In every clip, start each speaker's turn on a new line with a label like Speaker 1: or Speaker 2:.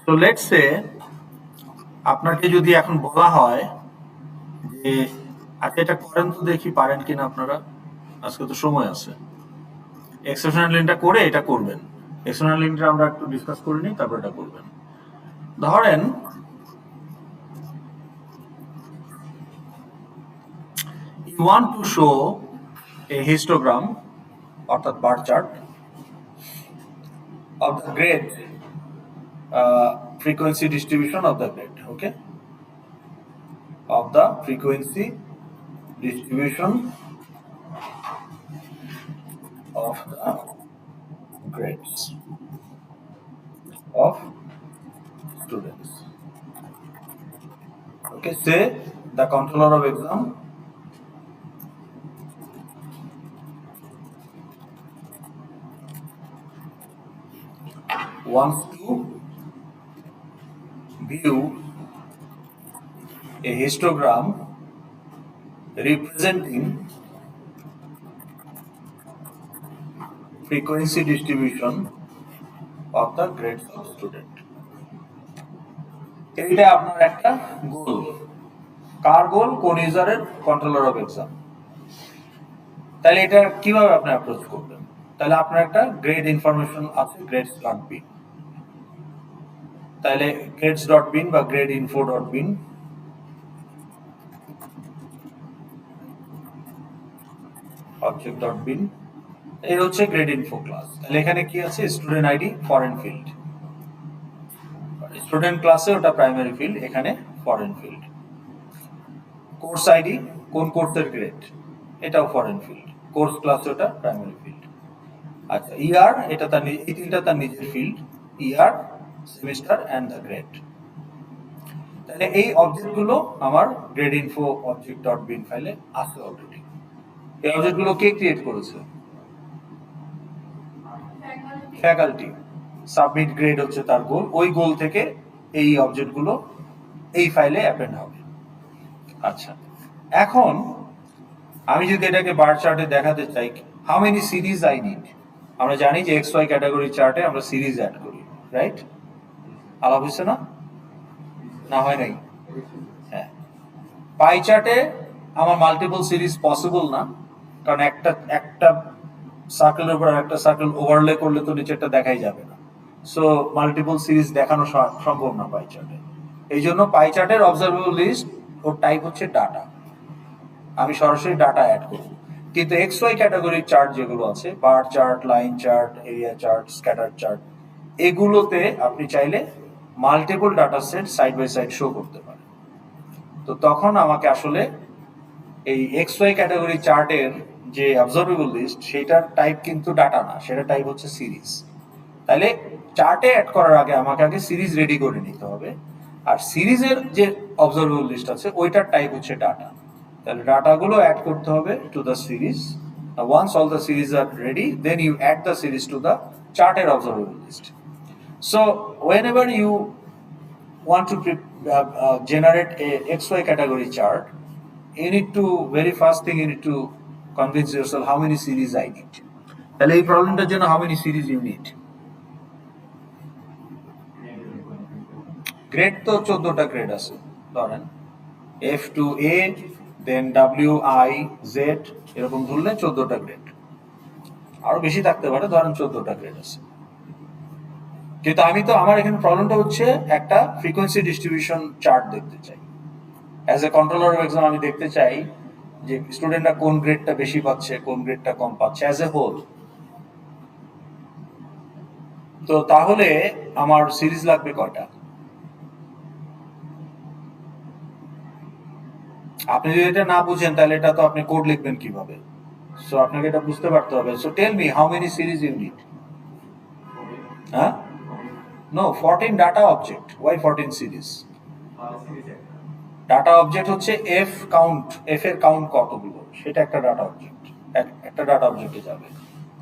Speaker 1: তো let's say আপনাকে যদি এখন বলা হয় যে আচ্ছা এটা করেন তো দেখি পারেন কিনা আপনারা, আজকে তো সময় আছে, এক্সেপশনাল লিনটা করে এটা করবেন। এক্সেপশনাল লিনটা আমরা একটু ডিসকাস করে নিই, তারপর এটা করবেন। ধরেন you want to show a histogram অর্থাৎ bar chart of the grade frequency distribution of the grade, okay, of the frequency distribution of the grades of students. Okay, say the controller of exam wants to view a histogram representing frequency distribution of the grades of student. এটা আপনার একটা গোল। কার গোল? কোন ইউজারের? Controller of exam. তাহলে এটা কিভাবে আপনি approach করবেন? তাহলে আপনার একটা গ্রেড ইনফরমেশন আছে, গ্রেডস ডট বিন। তাহলে গ্রেডস ডট বিন বা grade info dot bin object dot bin, এই হচ্ছে গ্রেড ইনফো ক্লাস। তাহলে এখানে কি আছে? Student ID foreign field, student ক্লাসে ওটা প্রাইমারি ফিল্ড, এখানে ফরেন ফিল্ড। কোর্স আইডি, কোন কোর্সের গ্রেড, এটাও ফরেন ফিল্ড। কোর্স ক্লাসে ওটা প্রাইমারি ফিল্ড। আচ্ছা, ইয়ার, এটা তার এই তিনটা তার নিজের field, year, semester and the grade. তাহলে এই অবজেক্টগুলো আমার grade info object dot bin ফাইলে আছে অলরেডি। এই অবজেক্টগুলো কে ক্রিয়েট করেছে? ফ্যাকাল্টি। সাবমিট গ্রেড হচ্ছে তার গোল, ওই গোল থেকে এই অবজেক্টগুলো এই ফাইলে অ্যাপেন্ড হবে। আচ্ছা, এখন আমি যদি এটাকে বার চার্টে দেখাতে চাই, how many series I need. আমরা জানি যে এক্স ওয়াই ক্যাটাগরি চার্টে আমরা সিরিজ অ্যাড করি, রাইট? আলাপ হয়েছে না? না হয় নাই? হ্যাঁ। পাই চার্টে আমার মাল্টিপল সিরিজ পসিবল না, কারণ একটা সার্কেলের উপর একটা সার্কেল ওভারলে করলে তো নিচেরটা দেখাই যাবে না। সো মাল্টিপল সিরিজ দেখানো সম্ভব না পাই চার্টে। এই জন্য পাই চার্টের অবজারভেবল লিস্ট ওর টাইপ হচ্ছে ডাটা, আমি সরাসরি ডাটা অ্যাড করব। কিন্তু এক্স ওয়াই ক্যাটাগরির চার্ট যেগুলো আছে, bar chart, line chart, area chart, scatter chart, এগুলোতে আপনি চাইলে multiple data set side by side show করতে পারেন। তো তখন আমাকে আসলে এই এক্স ওয়াই ক্যাটাগরি চার্টের যে অবজারভেবল লিস্ট, সেটার টাইপ কিন্তু ডাটা না, সেটা টাইপ হচ্ছে সিরিজ। তাহলে চার্টে অ্যাড করার আগে আমাকে আগে সিরিজ রেডি করে নিতে হবে, আর সিরিজের যে অবজারভেবল লিস্ট আছে ওইটার টাইপ হচ্ছে ডাটা। তাহলে ডাটাগুলো অ্যাড করতে হবে to the series. Once all the series are ready, then you add the series to the চার্টের observable list. So whenever you want to generate a XY category chart, you need to, very first thing you need to convince yourself how many series I need. তাহলে এই প্রবলেমটার জন্য how many series you need? Grade তো 14টা grade আছে, ধরেন F to A, then W I Z, এরকম ধরলে 14টা grade. আরো বেশি থাকতে পারে, ধরেন 14টা গ্রেড আছে। কিন্তু আমি তো, আমার এখানে প্রবলেমটা হচ্ছে একটা ফ্রিকোয়েন্সি ডিস্ট্রিবিউশন চার্ট দেখতে চাই। As a controller of exam আমি দেখতে চাই যে স্টুডেন্টরা কোন গ্রেডটা বেশি পাচ্ছে, কোন গ্রেডটা কম পাচ্ছে অ্যাজ এ হোল। তো তাহলে আমার সিরিজ লাগবে কয়টা? আপনি যদি এটা না বুঝেন তাহলে এটা তো আপনি কোড লিখবেন কিভাবে? সো আপনাকে এটা বুঝতে পারতে হবে। So tell me how many series you need? হ্যাঁ? No, 14 data object. Why 14 series? Data object হচ্ছে এফ কাউন্ট, এফ এর কাউন্ট কতগুলো সেটা একটা ডাটা অবজেক্ট, একটা ডাটা অবজেক্টে যাবে।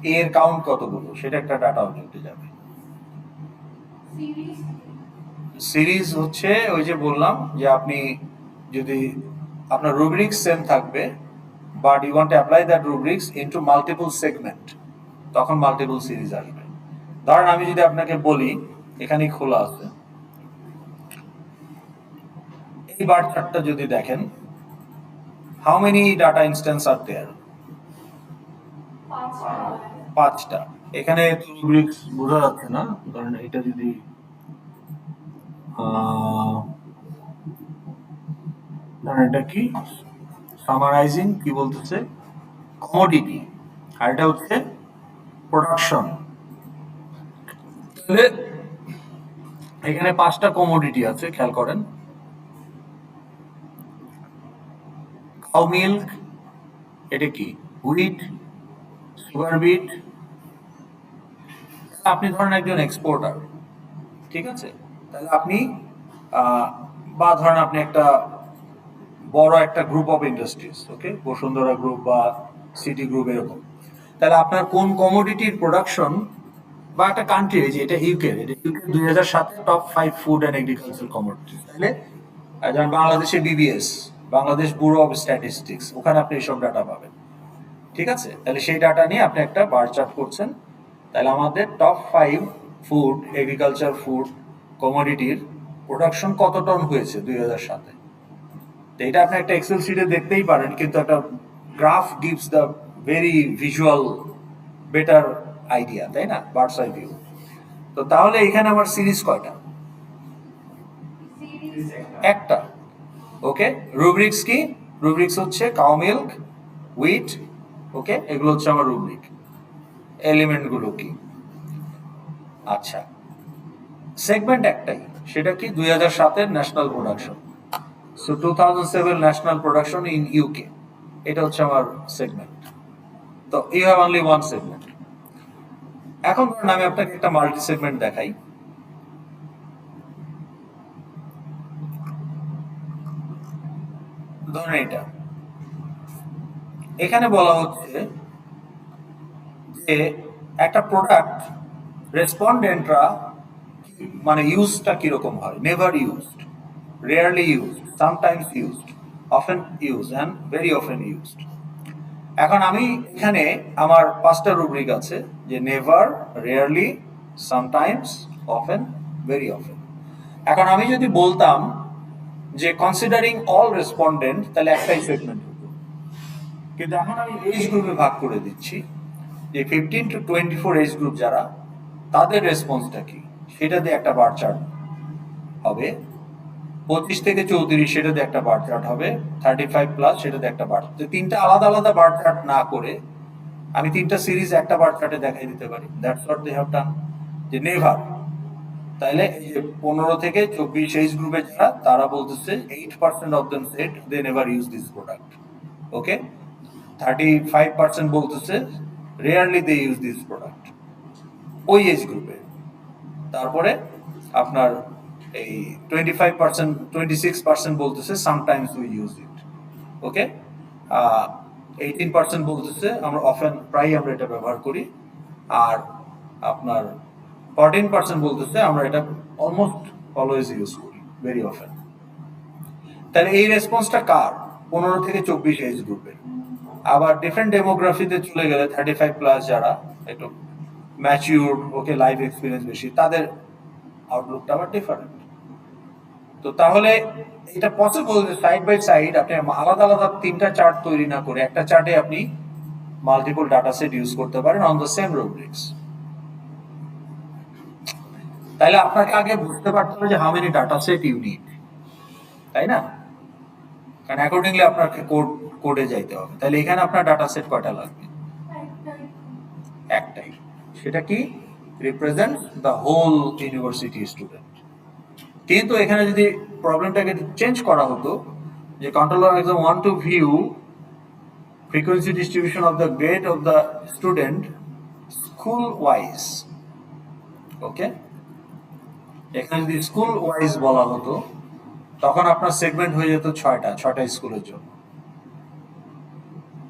Speaker 1: এ এর কাউন্ট কতগুলো সেটা একটা ডাটা অবজেক্টে যাবে। সিরিজ হচ্ছে ওই যে বললাম যে আপনি যদি, আপনার রুব্রিক্স সেম থাকবে, but you want to apply that rubrics into multiple segment, তখন মাল্টিপল সিরিজ আসবে। ধরেন আমি যদি আপনাকে বলি, এখানেই খোলা আছে, এই বার চার্টটা যদি দেখেন, হাউ মেনি ডাটা ইনস্ট্যান্স আর দেয়ার? 5টা। এখানে রুব্রিক্স বোঝা যাচ্ছে না, কারণ এটা যদি এটা কি সামারাইজিং, কি বলতেছে, কমোডিটি, আর এটা হচ্ছে প্রোডাকশন। তাহলে এখানে 5টা কমোডিটি আছে, খেয়াল করেন। কাউ মিল্ক, এটা কি হুইট, সুগার বিট। আপনি ধরেন একজন এক্সপোর্টার, ঠিক আছে, তাহলে আপনি বা ধরেন আপনি একটা বড় একটা group of industries, okay, Bashundhara group বা সিটি গ্রুপ এরকম, তাহলে আপনার কোন কমোডিটির প্রোডাকশন বা একটা কান্ট্রি, যে এটা ইউকে, এটা UK 2007 top 5 food and agriculture commodity, তাহলে যেমন বাংলাদেশে BBS, Bangladesh bureau of statistics, ওখানে আপনি এইসব ডাটা পাবেন, ঠিক আছে। তাহলে সেই ডাটা নিয়ে আপনি একটা বার চার্ট করছেন, তাহলে আমাদের টপ 5 ফুড, এগ্রিকালচার ফুড কমোডিটির প্রোডাকশন কত টন হয়েছে 2007-এ। তো এটা আপনি একটা এক্সেল শিটে দেখতেই পারেন, কিন্তু একটা graph gives the very visual better idea, তাই না, বার্ডস আই ভিউ। তো তাহলে এখানে আমার সিরিজ কয়টা? একটা। ওকে, রুব্রিক্স কি? রুব্রিক্স হচ্ছে কাউ মিল্ক, হুইট, ওকে, এগুলো হচ্ছে আমার রুব্রিক। এলিমেন্ট গুলো কি? আচ্ছা, সেগমেন্ট একটাই, সেটা কি 2007-এর national production. So 2007 national production in UK, এটা হচ্ছে আমার সেগমেন্ট। তো you have only one segment. এখন ধরুন আমি আপনাকে একটা মাল্টি সেগমেন্ট দেখাই। ধরেন এটা, এখানে বলা হচ্ছে যে একটা প্রোডাক্ট রেসপন্ডেন্টরা মানে ইউজটা কিরকম হয়, never used, rarely used, sometimes used, often used and very often used. এখন আমি এখানে আমার 5টা রুব্রিক আছে, যে never, rarely, sometimes, often, very often. এখন আমি যদি বলতাম যে কনসিডারিং অল রেসপন্ডেন্ট, তাহলে একটাই সেগমেন্ট হতো, কিন্তু এখন আমি এজ গ্রুপে ভাগ করে দিচ্ছি, যে 15 to 24 এজ গ্রুপ যারা, তাদের রেসপন্সটা কি, সেটা দিয়ে একটা বার চার্ট হবে। 25 থেকে 34 সেটা দিয়ে একটা বার চার্ট হবে, 35 প্লাস সেটা দিয়ে একটা বার। তো 3টা আলাদা আলাদা বার চার্ট না করে আমি 3টা সিরিজ একটা বার চার্টে দেখাই দিতে পারি। That's what they have done. যে নেভার, তাইলে এই যে 15 থেকে 24 এজ গ্রুপে যারা, তারা বলতেছে 8% of them said they never use this product, okay. 35% বলতেছে rarely they use this product, ওই এজ গ্রুপে। তারপরে আপনার এই 25%, 26% বলতেছে sometimes we use it, okay. 18% বলতেছে আমরা অফেন, প্রায় আমরা এটা ব্যবহার করি। আর আপনার 14% বলতেছে আমরা এটা অলমোস্ট অলওয়েজ ইউজ করি, ভেরি অফেন। তাহলে এই রেসপন্সটা কার? 15 থেকে 24 এজ গ্রুপের। আবার ডিফারেন্ট ডেমোগ্রাফিতে চলে গেলে 35 প্লাস যারা একটু ম্যাচিউর, ওকে, লাইফ এক্সপিরিয়েন্স বেশি, তাদের আউটলুকটা আবার ডিফারেন্ট। তো তাহলে এটা পসিবল যে সাইড বাই সাইড আপনি আলাদা আলাদা 3টা চার্ট তৈরি না করে একটা চার্টে আপনি মাল্টিপল ডাটা সেট ইউজ করতে পারেন অন দ্য সেম রুব্রিক্স। তাহলে আপনাকে আগে বুঝতে পারতে হবে যে how many data set you need, তাই না? কারণ অ্যাকর্ডিংলি আপনাকে কোডে যাইতে হবে। তাহলে এখানে আপনার ডাটা সেট কয়টা লাগবে? একটাই। সেটা কি? Represent the whole university student. কিন্তু এখানে যদি প্রবলেমটাকে চেঞ্জ করা হতো, যে controller exam want to view frequency distribution of the grade of the student school wise, ওকে, এখানে যদি স্কুল ওয়াইজ বলা হতো, তখন আপনার সেগমেন্ট হয়ে যেত 6টা স্কুলের জন্য।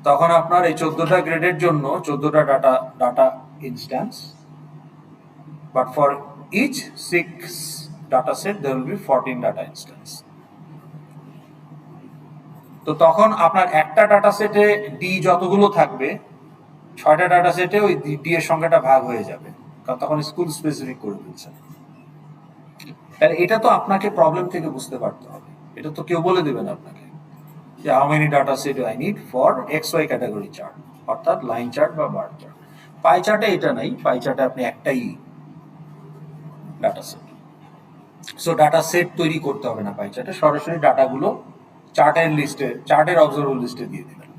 Speaker 1: তখন আপনার এই 14টা গ্রেডের জন্য 14টা data instance, but for each 6 data set there will be 14 data instance. তো তখন আপনার একটা ডাটা সেটে ডি যতগুলো থাকবে, 6টা ডাটা সেটে ওই ডি এর সংখ্যাটা ভাগ হয়ে যাবে, কারণ তখন স্কুল স্পেসিফিক করে দিচ্ছে। তাহলে এটা তো আপনাকে প্রবলেম থেকে বুঝতে পারতে হবে। এটা তো কেউ বলে দেবে না আপনাকে যে how many data set I need for x y category chart, অর্থাৎ লাইন চার্ট বা বার চার্ট। পাই চার্টে এটা নাই, পাই চার্টে আপনি একটাই data set. So data set তৈরি করতে হবে না পাই চার্টে, সরাসরি ডাটাগুলো চার্টের লিস্টে, চার্টের অবজারভেবল লিস্টে দিয়ে দিবেন।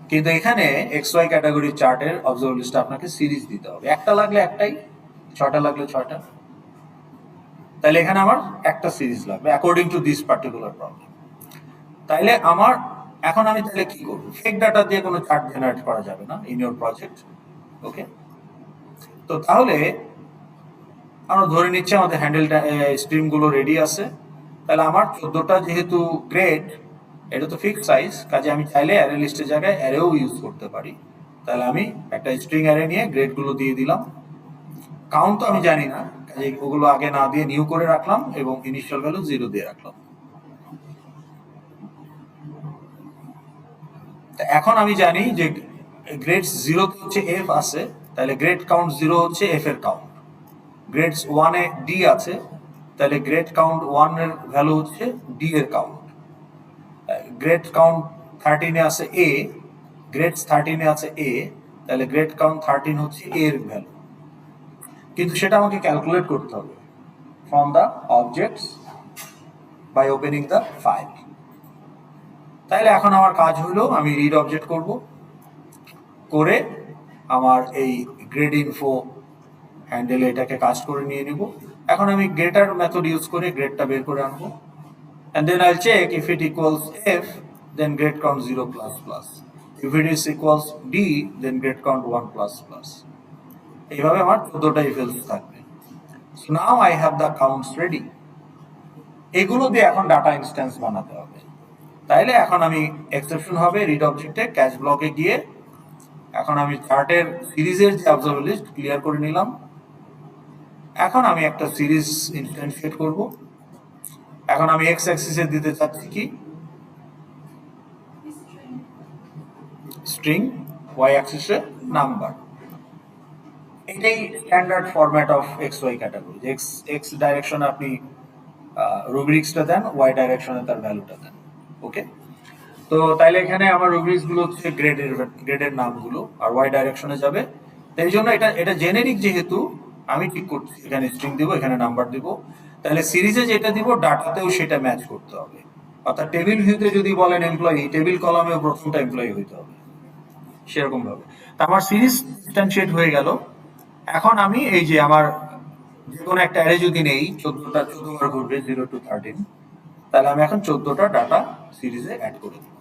Speaker 1: কিন্তু এখানে এক্স ওয়াই ক্যাটাগরি চার্টের অবজারভেবল লিস্টে আপনাকে সিরিজ দিতে হবে, একটা লাগলে একটাই, ছয়টা লাগলে ছয়টা। তাহলে এখানে আমার একটা সিরিজ লাগবে according to this particular problem. তাইলে আমার এখন আমি তাহলে কি করবো, ফেক ডাটা দিয়ে কোনো চার্ট জেনারেট করা যাবে না ইন ইউর প্রজেক্ট। ওকে, তো তাহলে আমরা ধরে নিচ্ছি আমাদের হ্যান্ডেলটা স্ট্রিমগুলো রেডি আছে। তাহলে আমার 14টা যেহেতু গ্রেড, এটা তো ফিক্সড সাইজ, কাজে আমি চাইলে অ্যারে লিস্টের জায়গায় অ্যারেও ইউজ করতে পারি। তাহলে আমি একটা স্ট্রিং অ্যারে নিয়ে গ্রেডগুলো দিয়ে দিলাম। কাউন্ট তো আমি জানি না, কাজে ওগুলো আগে না দিয়ে নিউ করে রাখলাম এবং ইনিশিয়াল ভ্যালু 0 দিয়ে রাখলাম। এখন আমি জানি যে গ্রেড 0 হচ্ছে এফ আছে, তাহলে গ্রেড কাউন্ট 0 হচ্ছে এফ এর কাউন্ট। গ্রেড 1 এ ডি আছে, তাহলে গ্রেড কাউন্ট 1 এর ভ্যালু হচ্ছে ডি এর কাউন্ট। গ্রেড কাউন্ট 13 এ আছে এ, গ্রেড 13 এ আছে এ, তাহলে গ্রেড কাউন্ট 13 হচ্ছে এ এর ভ্যালু। কিন্তু সেটা আমাকে ক্যালকুলেট করতে হবে from the objects by opening the file. তাইলে এখন আমার কাজ হলো আমি রিড অবজেক্ট করব, করে আমার এই গ্রেড ইনফো হ্যান্ডেলে এটাকে কাজ করে নিয়ে নিব। এখন আমি গ্রেটার মেথড ইউজ করে গ্রেডটা বের করে আনবো, and then I'll check if it equals f, then grade count 0 plus plus. If it is equals d, then grade count 1 plus plus. এইভাবে আমার 14টা if else থাকবে। So now I have the counts ready. এগুলো দিয়ে এখন data instance বানাতে হবে। তাইলে এখন আমি এক্সেপশন হবে রিড অবজেক্টে ক্যাচ ব্লকে গিয়ে এখন আমি চার্টের সিরিজের যে অবজারভেবল লিস্ট ক্লিয়ার করে নিলাম। এখন আমি একটা সিরিজ ইনস্ট্যান্সিয়েট করব। এখন আমি এক্স অ্যাক্সিসে দিতে চাচ্ছি কি স্ট্রিং, ওয়াই অ্যাক্সিসে নাম্বার। এটাই standard format of x y category. X x ডাইরেকশনে আপনি রুব্রিক্সটা দেন, ওয়াই ডাইরেকশনে তার ভ্যালুটা দেন। ওকে, তো তাইলে এখানে আমার রুব্রিক্স গুলো হচ্ছে গ্রেডের নামগুলো, আর ওয়াই ডাইরেকশনে যাবে। এই জন্য এটা এটা জেনেরিক, যেহেতু আমি ঠিক করছি এখানে স্ট্রিং দিব, এখানে নাম্বার দিব। তাহলে সিরিজে যেটা দিব ডাটাতেও সেটা ম্যাচ করতে হবে। অর্থাৎ টেবিল ভিউতে যদি বলেন এমপ্লয়ি, টেবিল কলামেও প্রথমটা এমপ্লয়ি হইতে হবে, সেরকম ভাবে। তা আমার সিরিজ ইনস্ট্যান্সিয়েট হয়ে গেল। এখন আমি এই যে আমার যে কোনো একটা অ্যারে যদি নেই, 14টা 14 বার ঘুরবে 0 to 13, তাহলে আমি এখন 14টা ডাটা সিরিজে অ্যাড করে দেব।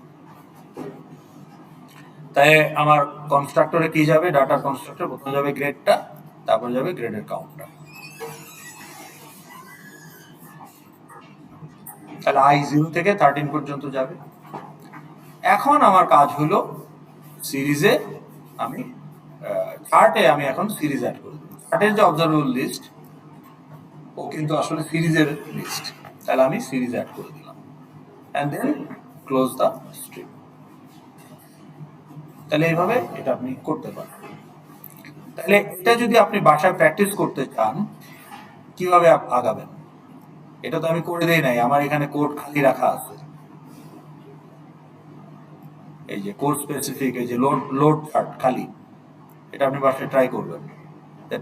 Speaker 1: তাই আমার কনস্ট্রাক্টরে কি যাবে, ডাটার কনস্ট্রাক্টর প্রথমে যাবে গ্রেডটা, তারপর যাবে গ্রেডের কাউন্টটা। তাহলে i 0 থেকে 13 পর্যন্ত যাবে। এখন আমার কাজ হলো সিরিজে আমি চার্টে আমি এখন সিরিজ অ্যাড করে দেব। চার্টের যে অবজারভেবল লিস্ট ও কিন্তু আসলে সিরিজের লিস্ট, তাহলে আমি সিরিজ অ্যাড করে দিলাম and then close the string। তাহলে এইভাবে এটা আপনি করতে পারেন। তাহলে এটা যদি আপনি বাসায় প্র্যাকটিস করতে চান, কিভাবে আগাবেন? এটা তো আমি করে দেই নাই, আমার এখানে কোড খালি রাখা আছে। এই যে কোড স্পেসিফিক, এই যে লোড চার্ট খালি, এটা আপনি বাসায় ট্রাই করবেন।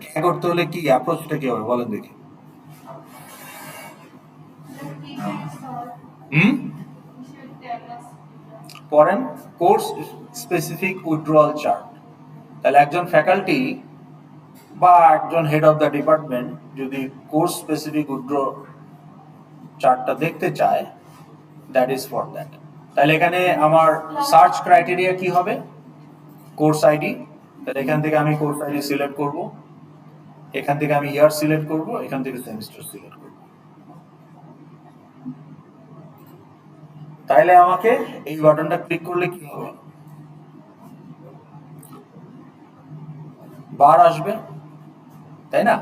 Speaker 1: ট্রাই করতে হলে কি অ্যাপ্রোচটা কি হবে বলেন দেখি। পড়েন কোর্স স্পেসিফিক উইথড্রয়াল চার্ট। তাহলে একজন ফ্যাকাল্টি বা একজন হেড অফ দ্য ডিপার্টমেন্ট যদি কোর্স স্পেসিফিক উইথড্র চার্টটা দেখতে চায়, দ্যাট ইজ ফর দ্যাট। তাহলে এখানে আমার সার্চ ক্রাইটেরিয়া কি হবে, কোর্স আইডি। তাহলে এখান থেকে আমি কোর্স আইডি সিলেক্ট করব, এখান থেকে আমি ইয়ার সিলেক্ট করব, এখান থেকে সেমিস্টার সিলেক্ট করব। তাহলে আমাকে এই বাটনটা ক্লিক করলে কি হবে, বার আসবে, তাই না?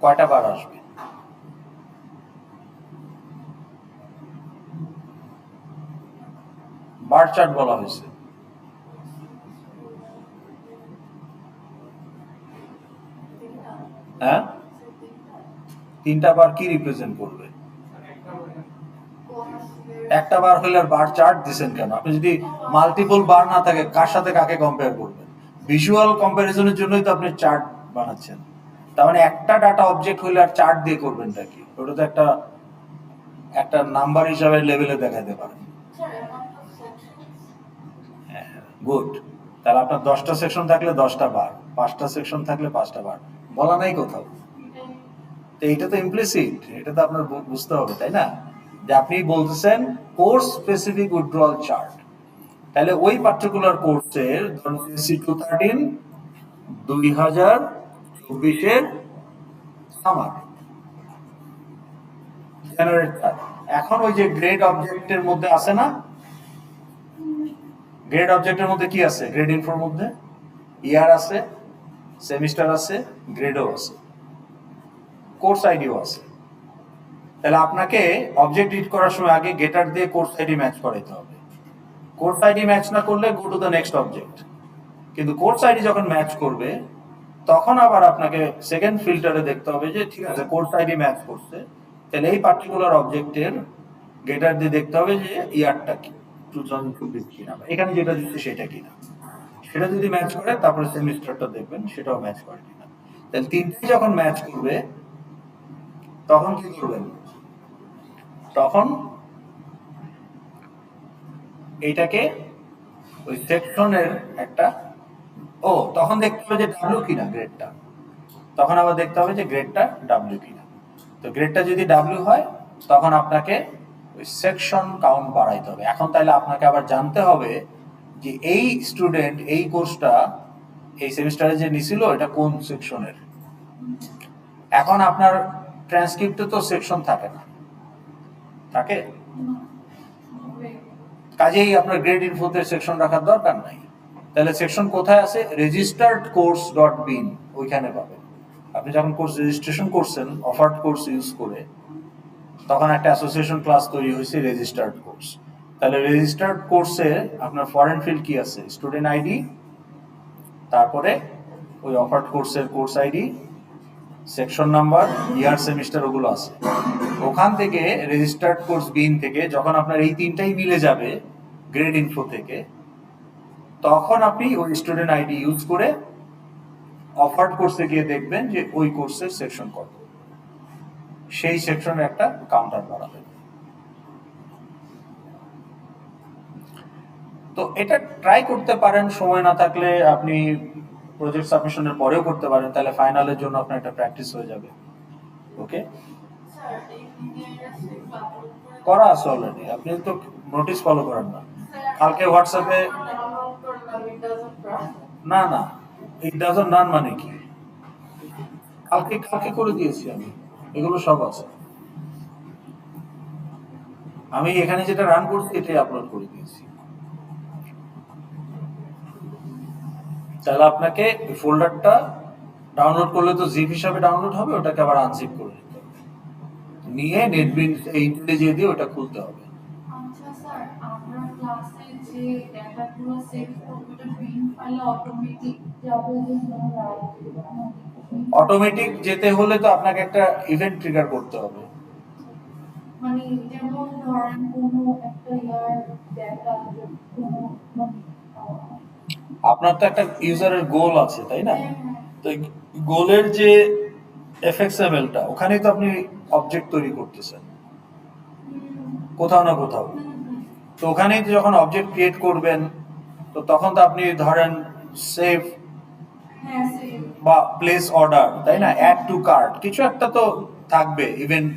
Speaker 1: কয়টা বার আসবে? বার চার্ট বলা হয়েছে। হ্যাঁ, 3টা বার কি রিপ্রেজেন্ট করবে? একটা বার হইলে আর বার চার্ট দিচ্ছেন কেন? আপনি যদি মাল্টিপল বার না থাকে কার সাথে কাকে কম্পেয়ার করবেন? ভিজুয়াল কম্পারিজনের জন্যই তো আপনি চার্ট বানাচ্ছেন। তার মানে একটা ডাটা অবজেক্ট হইলে আর চার্ট দিয়ে করবেনটা কি? ওটা তো একটা একটা নাম্বার হিসাবে লেভেলে দেখাতে পারেন। গুড। তাহলে আপনার 10টা সেকশন থাকলে 10টা বার, 5টা সেকশন থাকলে 5টা বার, বলা নাই কোথাও। তো এটা তো ইমপ্লিসিট, এটা তো আপনার বুঝতে হবে, তাই না? যে আপনি বলতেছেন কোর্স স্পেসিফিক উইথড্রল চার্ট, তাহলে ওই পার্টিকুলার কোর্সের C213 2024-এর সামার জেনারেট। এখন ওই যে গ্রেড অবজেক্টের মধ্যে আছে না, গ্রেড অবজেক্টের মধ্যে কি আছে? গ্রেড ইনফোর মধ্যে ইয়ার আছে, সেমিস্টার আছে, গ্রেডও আছে, কোর্স আইডিও আছে। তাহলে আপনাকে অবজেক্ট রিড করার সময় আগে গেটার দিয়ে কোর্স আইডি ম্যাচ করাইতে হবে। কোর্স আইডি ম্যাচ না করলে go to the next object. কিন্তু কোর্স আইডি যখন ম্যাচ করবে তখন আবার আপনাকে সেকেন্ড ফিল্টারে দেখতে হবে যে ঠিক আছে কোর্স আইডি ম্যাচ করছে, তাহলে এই পার্টিকুলার অবজেক্টের গেটার দিয়ে দেখতে হবে যে ইয়ারটা কি 2024 কিনা, এখানে যেটা দিচ্ছে সেটা কিনা। সেটা যদি ম্যাচ করে তারপরে সেমিস্টারটা দেখবেন সেটাও ম্যাচ করে কিনা। তাহলে তিনটে যখন ম্যাচ করবে তখন কি করবেন? তখন এইটাকে ওই সেকশনের একটা তখন দেখতে হবে যে ডাব্লিউ কিনা গ্রেডটা, তখন আবার দেখতে হবে যে গ্রেডটা ডাব্লিউ কিনা। তো গ্রেডটা যদি ডাব্লিউ হয় তখন আপনাকে ওই সেকশন কাউন্ট বাড়াইতে হবে। এখন তাহলে আপনাকে আবার জানতে হবে যে এই স্টুডেন্ট এই কোর্সটা এই সেমিস্টারে যে নিছিল এটা কোন সেকশনের। এখন আপনার ট্রান্সক্রিপ্টে তো সেকশন থাকে না, থাকে? কাজেই আপনার গ্রেড ইনফোতে সেকশন রাখার দরকার নাই। তাহলে সেকশন কোথায় আছে? রেজিস্টার্ড কোর্স ডট বিন, ওইখানে পাবেন। আপনি যখন কোর্স রেজিস্ট্রেশন করছেন অফার্ড কোর্স ইউজ করে, তখন একটা অ্যাসোসিয়েশন ক্লাস তৈরি হয়েছে রেজিস্টার্ড কোর্স। তাহলে রেজিস্টার্ড কোর্সে আপনার ফরেন ফিল্ড কি আছে? স্টুডেন্ট আইডি, তারপরে ওই অফার্ড কোর্সের কোর্স আইডি, সেকশন নাম্বার, ইয়ার, সেমিস্টার, ওগুলো আছে। ওখান থেকে রেজিস্টার্ড কোর্স বিন থেকে যখন আপনার এই তিনটাই মিলে যাবে গ্রেড ইনফো থেকে, তখন আপনি ওই স্টুডেন্ট আইডি ইউজ করে অফার্ড কোর্সে গিয়ে দেখবেন যে ওই কোর্সের সেকশন কত, সেই সেকশনের একটা কাউন্টার বাড়াবেন। তো এটা ট্রাই করতে পারেন, সময় না থাকলে আপনি প্রজেক্ট সাবমিশনের পরেও করতে পারেন, তাহলে ফাইনালের জন্য আপনার একটা প্র্যাকটিস হয়ে যাবে। ওকে, করা আছে অলরেডি, আপনি তো নোটিস ফলো করেন না। কালকে হোয়াটসঅ্যাপে না না ইট ডাজন্ট রান মানে কি? কালকে কালকে করে দিয়েছি আমি, এগুলো সব আছে। আমি এখানে যেটা রান করছি এটাই আপলোড করে দিয়েছি। তাহলে আপনাকে ফোল্ডারটা ডাউনলোড করলে তো জিপ হিসাবে ডাউনলোড হবে, ওটাকে আবার আনজিপ করে নিতে হবে, নিয়ে নেটবিনস ইন্টেলিজে দিয়ে ওটা খুলতে হবে।
Speaker 2: আচ্ছা স্যার, আমরা ক্লাসে যে ডেটাগুলো সেভ করব ওটা বিন ফাইলে অটোমেটিক যাবে যে
Speaker 1: অটোমেটিক যেতে হলে তো আপনাকে একটা ইভেন্ট ট্রিগার করতে হবে।
Speaker 2: মানে যেমন ধরেন কোনো একটা ইয়ার ডেটা কোনো
Speaker 1: আপনার তো একটা ইউজারের গোল আছে, তাই না? তো গোলের যে এফএক্সএমএলটা, ওখানেই তো আপনি অবজেক্ট তৈরি করতেছেন কোথাও না কোথাও। তো ওখানেই তো যখন অবজেক্ট ক্রিয়েট করবেন, তো তখন তো আপনি ধরেন সেভ বা প্লেস অর্ডার, তাই না, অ্যাড টু কার্ট, কিছু একটা তো থাকবে ইভেন্ট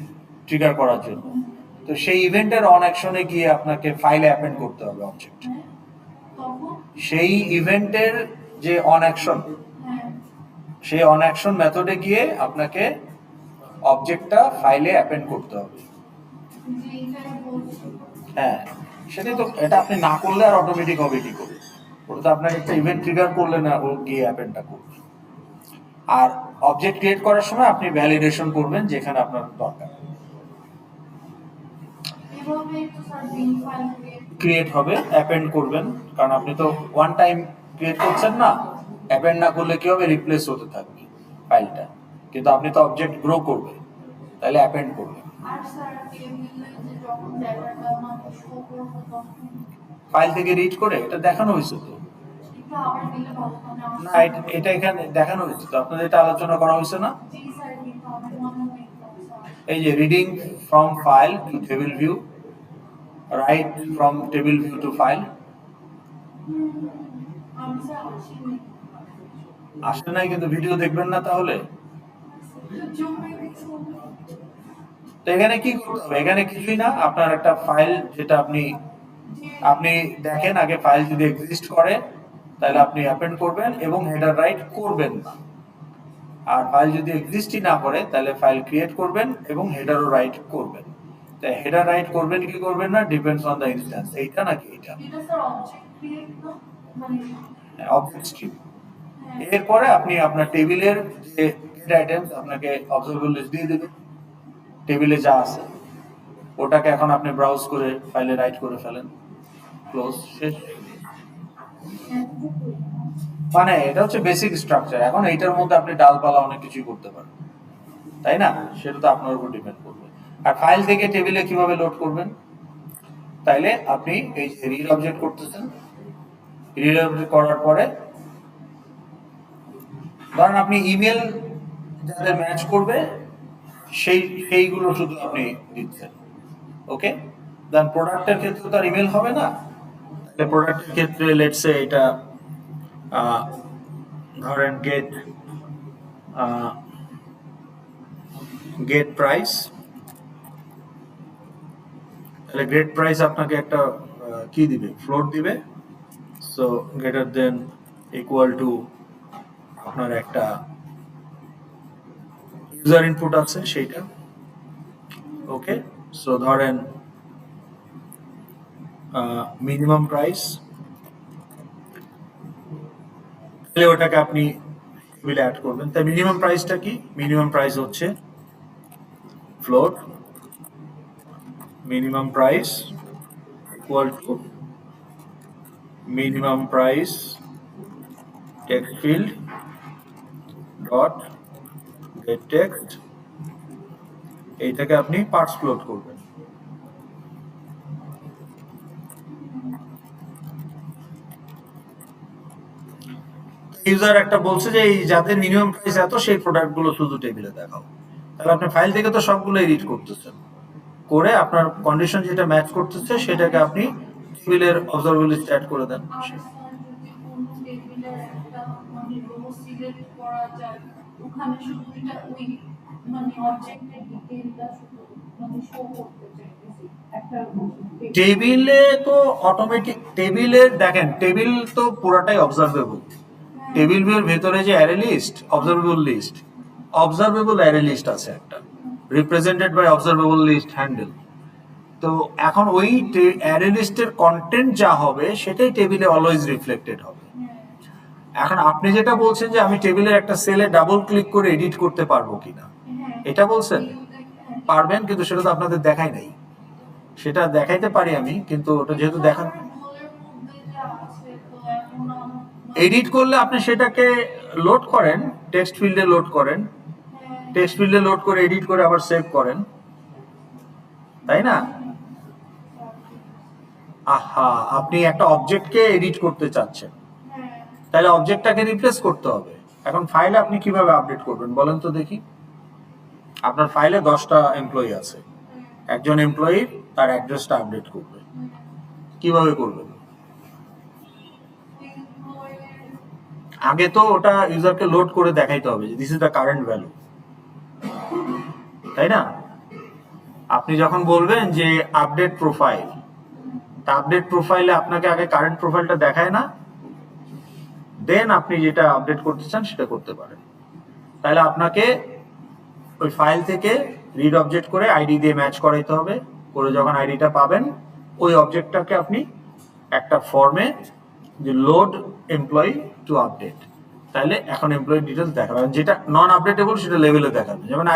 Speaker 1: ট্রিগার করার জন্য। তো সেই ইভেন্টের অন অ্যাকশনে গিয়ে আপনাকে ফাইলে অ্যাপেন্ড করতে হবে অবজেক্ট। সেই ইভেন্টের যে অন অ্যাকশন, সেই অন অ্যাকশন মেথডে গিয়ে আপনাকে অবজেক্টটা ফাইলে অ্যাপেন্ড করতে হবে। হ্যাঁ, সেটাই তো। এটা আপনি না করলে আর অটোমেটিক হবে কি করে? ওটা তো আপনাকে একটা ইভেন্ট ট্রিগার করলে না ও গিয়ে অ্যাপেন্ডটা করবে। আর অবজেক্ট ক্রিয়েট করার সময় আপনি ভ্যালিডেশন করবেন যেখানে আপনার দরকার, ক্রিয়েট হবে, অ্যাপেন্ড করবেন। কারণ আপনি তো ওয়ান টাইম ক্রিয়েট করছেন না, অ্যাপেন্ড না করলে কি হবে? রিপ্লেস হতে থাকবে ফাইলটা, কিন্তু আপনি তো অবজেক্ট গ্রো করবে, তাহলে অ্যাপেন্ড করবেন।
Speaker 2: আর স্যার টেবিলে যে যখন ডেটাটা মানে শো করবো তখন
Speaker 1: ফাইল থেকে রিড করে এটা দেখানো হয়েছে তো।
Speaker 2: একটু আবার দিলে ভালো মানে
Speaker 1: না,
Speaker 2: আসছে
Speaker 1: এটা এখানে দেখানো হয়েছে তো, আপনাদের এটা আলোচনা করা হয়েছে না?
Speaker 2: জি স্যার কিন্তু আমার মনে হয় স্যার
Speaker 1: এই যে reading from file to table view, write from table view to file.
Speaker 2: আমি স্যার আসিনি
Speaker 1: আসলে নাই কিন্তু ভিডিও দেখবেন না তাহলে?
Speaker 2: জমে গেছে
Speaker 1: তো এখানে কি করতে হবে? এখানে কিছুই না, আপনার একটা ফাইল যেটা আপনি
Speaker 2: যে
Speaker 1: আপনি দেখেন আগে, ফাইল যদি এক্সিস্ট করে তাহলে আপনি অ্যাপেন্ড করবেন এবং হেডার রাইট করবেন না। আর ফাইল যদি এক্সিস্টই না করে তাহলে ফাইল ক্রিয়েট করবেন এবং হেডারও রাইট করবেন। তাই হেডার রাইট করবেন কি করবেন না ডিপেন্ডস অন দ্য ইনস্ট্যান্স। এইটা নাকি এইটা?
Speaker 2: এটা স্যার অবজেক্ট ক্রিয়েট না মানে
Speaker 1: অবজেক্ট স্ট্রিম।
Speaker 2: হ্যাঁ
Speaker 1: এরপরে আপনি আপনার টেবিলের যে গেট আইটেমস আপনাকে অবজারভেবল লিস্ট দিয়ে দেবে, টেবিলে যা আছে ওটাকে এখন আপনি ব্রাউজ করে ফাইলে রাইট করে ফেলেন, ক্লোজ, শেষ।
Speaker 2: এতটুকুই
Speaker 1: মানে এটা হচ্ছে বেসিক স্ট্রাকচার। এখন এইটার মধ্যে আপনি ডালপালা অনেক কিছুই করতে পারেন, তাই না? সেটা তো আপনার উপর ডিপেন্ড করবে। আর ফাইল থেকে টেবিলে কিভাবে লোড করবেন? তাইলে আপনি এই যে রিড অবজেক্ট করতেছেন, রিড অবজেক্ট করার পরে ধরেন আপনি ইমেল যাদের ম্যাচ করবে সেইগুলো শুধু আপনি দিচ্ছেন, ওকে? দেন প্রোডাক্টের ক্ষেত্রে তো আর ইমেল হবে না, তাহলে প্রোডাক্টের ক্ষেত্রে লেটস সে এটা ধরেন গেট প্রাইস। তাহলে গেট প্রাইস আপনাকে একটা কি দিবে, ফ্লোট দিবে। So greater than equal to আপনার একটা ইউজার ইনপুট আছে সেইটা, ওকে? সো ধরেন মিনিমাম প্রাইস, তাহলে ওটাকে আপনি টেবিলে অ্যাড করবেন। তাই মিনিমাম প্রাইসটা কি? মিনিমাম প্রাইস হচ্ছে float minimum price equal to minimum price text field dot gate text. এইটাকে আপনি পার্টস ফ্লোট করবেন। ইউজার একটা বলছে যে এই যাদের মিনিমাম প্রাইস এত সেই প্রোডাক্টগুলো শুধু টেবিলে দেখাও। তাহলে আপনি ফাইল থেকে তো সবগুলো এডিট করতেছেন, করে আপনার কন্ডিশন যেটা ম্যাচ করতেছে সেটাকে আপনি টেবিলের অবজারভেবল লিস্ট অ্যাড করে দেন।
Speaker 2: আর স্যার যদি কোনো টেবিলের একটা মানে রো সিলেক্ট করা যায় ওখানে শুধু এটা ওই মানে অবজেক্টের ডিটেইলটা শুধু মানে শো করতে চাইতেছি একটা
Speaker 1: টেবিলে তো অটোমেটিক, টেবিলের দেখেন টেবিল তো পুরাটাই অবজারভেবল। টেবিল ভিউর ভেতরে যে array list, observable array list আছে একটা, represented by observable list handle. তো এখন ওই অ্যারে লিস্টের কন্টেন্ট যা হবে সেটাই টেবিলে অলওয়েজ রিফ্লেক্টেড হবে। এখন আপনি যেটা বলছেন যে আমি টেবিলের একটা সেলে ডাবল ক্লিক করে এডিট করতে পারবো কিনা, এটা বলছেন? পারবেন, কিন্তু সেটা তো আপনাদের দেখাই নাই। সেটা দেখাইতে পারি আমি, কিন্তু ওটা যেহেতু দেখা এডিট করলে আপনি সেটাকে লোড করেন, টেক্সট ফিল্ডে লোড করেন, টেক্সট ফিল্ডে লোড করে এডিট করে আবার সেভ করেন, তাই না? আহা, আপনি একটা অবজেক্টকে এডিট করতে চাচ্ছেন, তাহলে অবজেক্টটাকে রিপ্লেস করতে হবে। এখন ফাইলে আপনি কিভাবে আপডেট করবেন বলেন তো দেখি? আপনার ফাইলে 10টা এমপ্লয়ি আছে, একজন এমপ্লয়ির তার অ্যাড্রেসটা আপডেট করবে, কিভাবে করবেন? আগে তো ওটা ইউজারকে লোড করে দেখাইতে হবে যে this is the current value, তাই না? আপনি যখন বলবেন যে আপডেট প্রোফাইল, তা আপডেট প্রোফাইলে আপনাকে আগে কারেন্ট প্রোফাইলটা দেখায় না, দেন আপনি যেটা আপডেট করতে চান সেটা করতে পারেন। তাহলে আপনাকে ওই ফাইল থেকে রিড অবজেক্ট করে আইডি দিয়ে ম্যাচ করাইতে হবে, করে যখন আইডিটা পাবেন ওই অবজেক্টটাকে আপনি একটা ফর্মে যে লোড এমপ্লয়ি টু আপডেট, তাহলে এখন এমপ্লয়ি ডিটেলস দেখাবেন। যেটা নন আপডেটেবল সেটা লেভেলে দেখাবেন, যেমন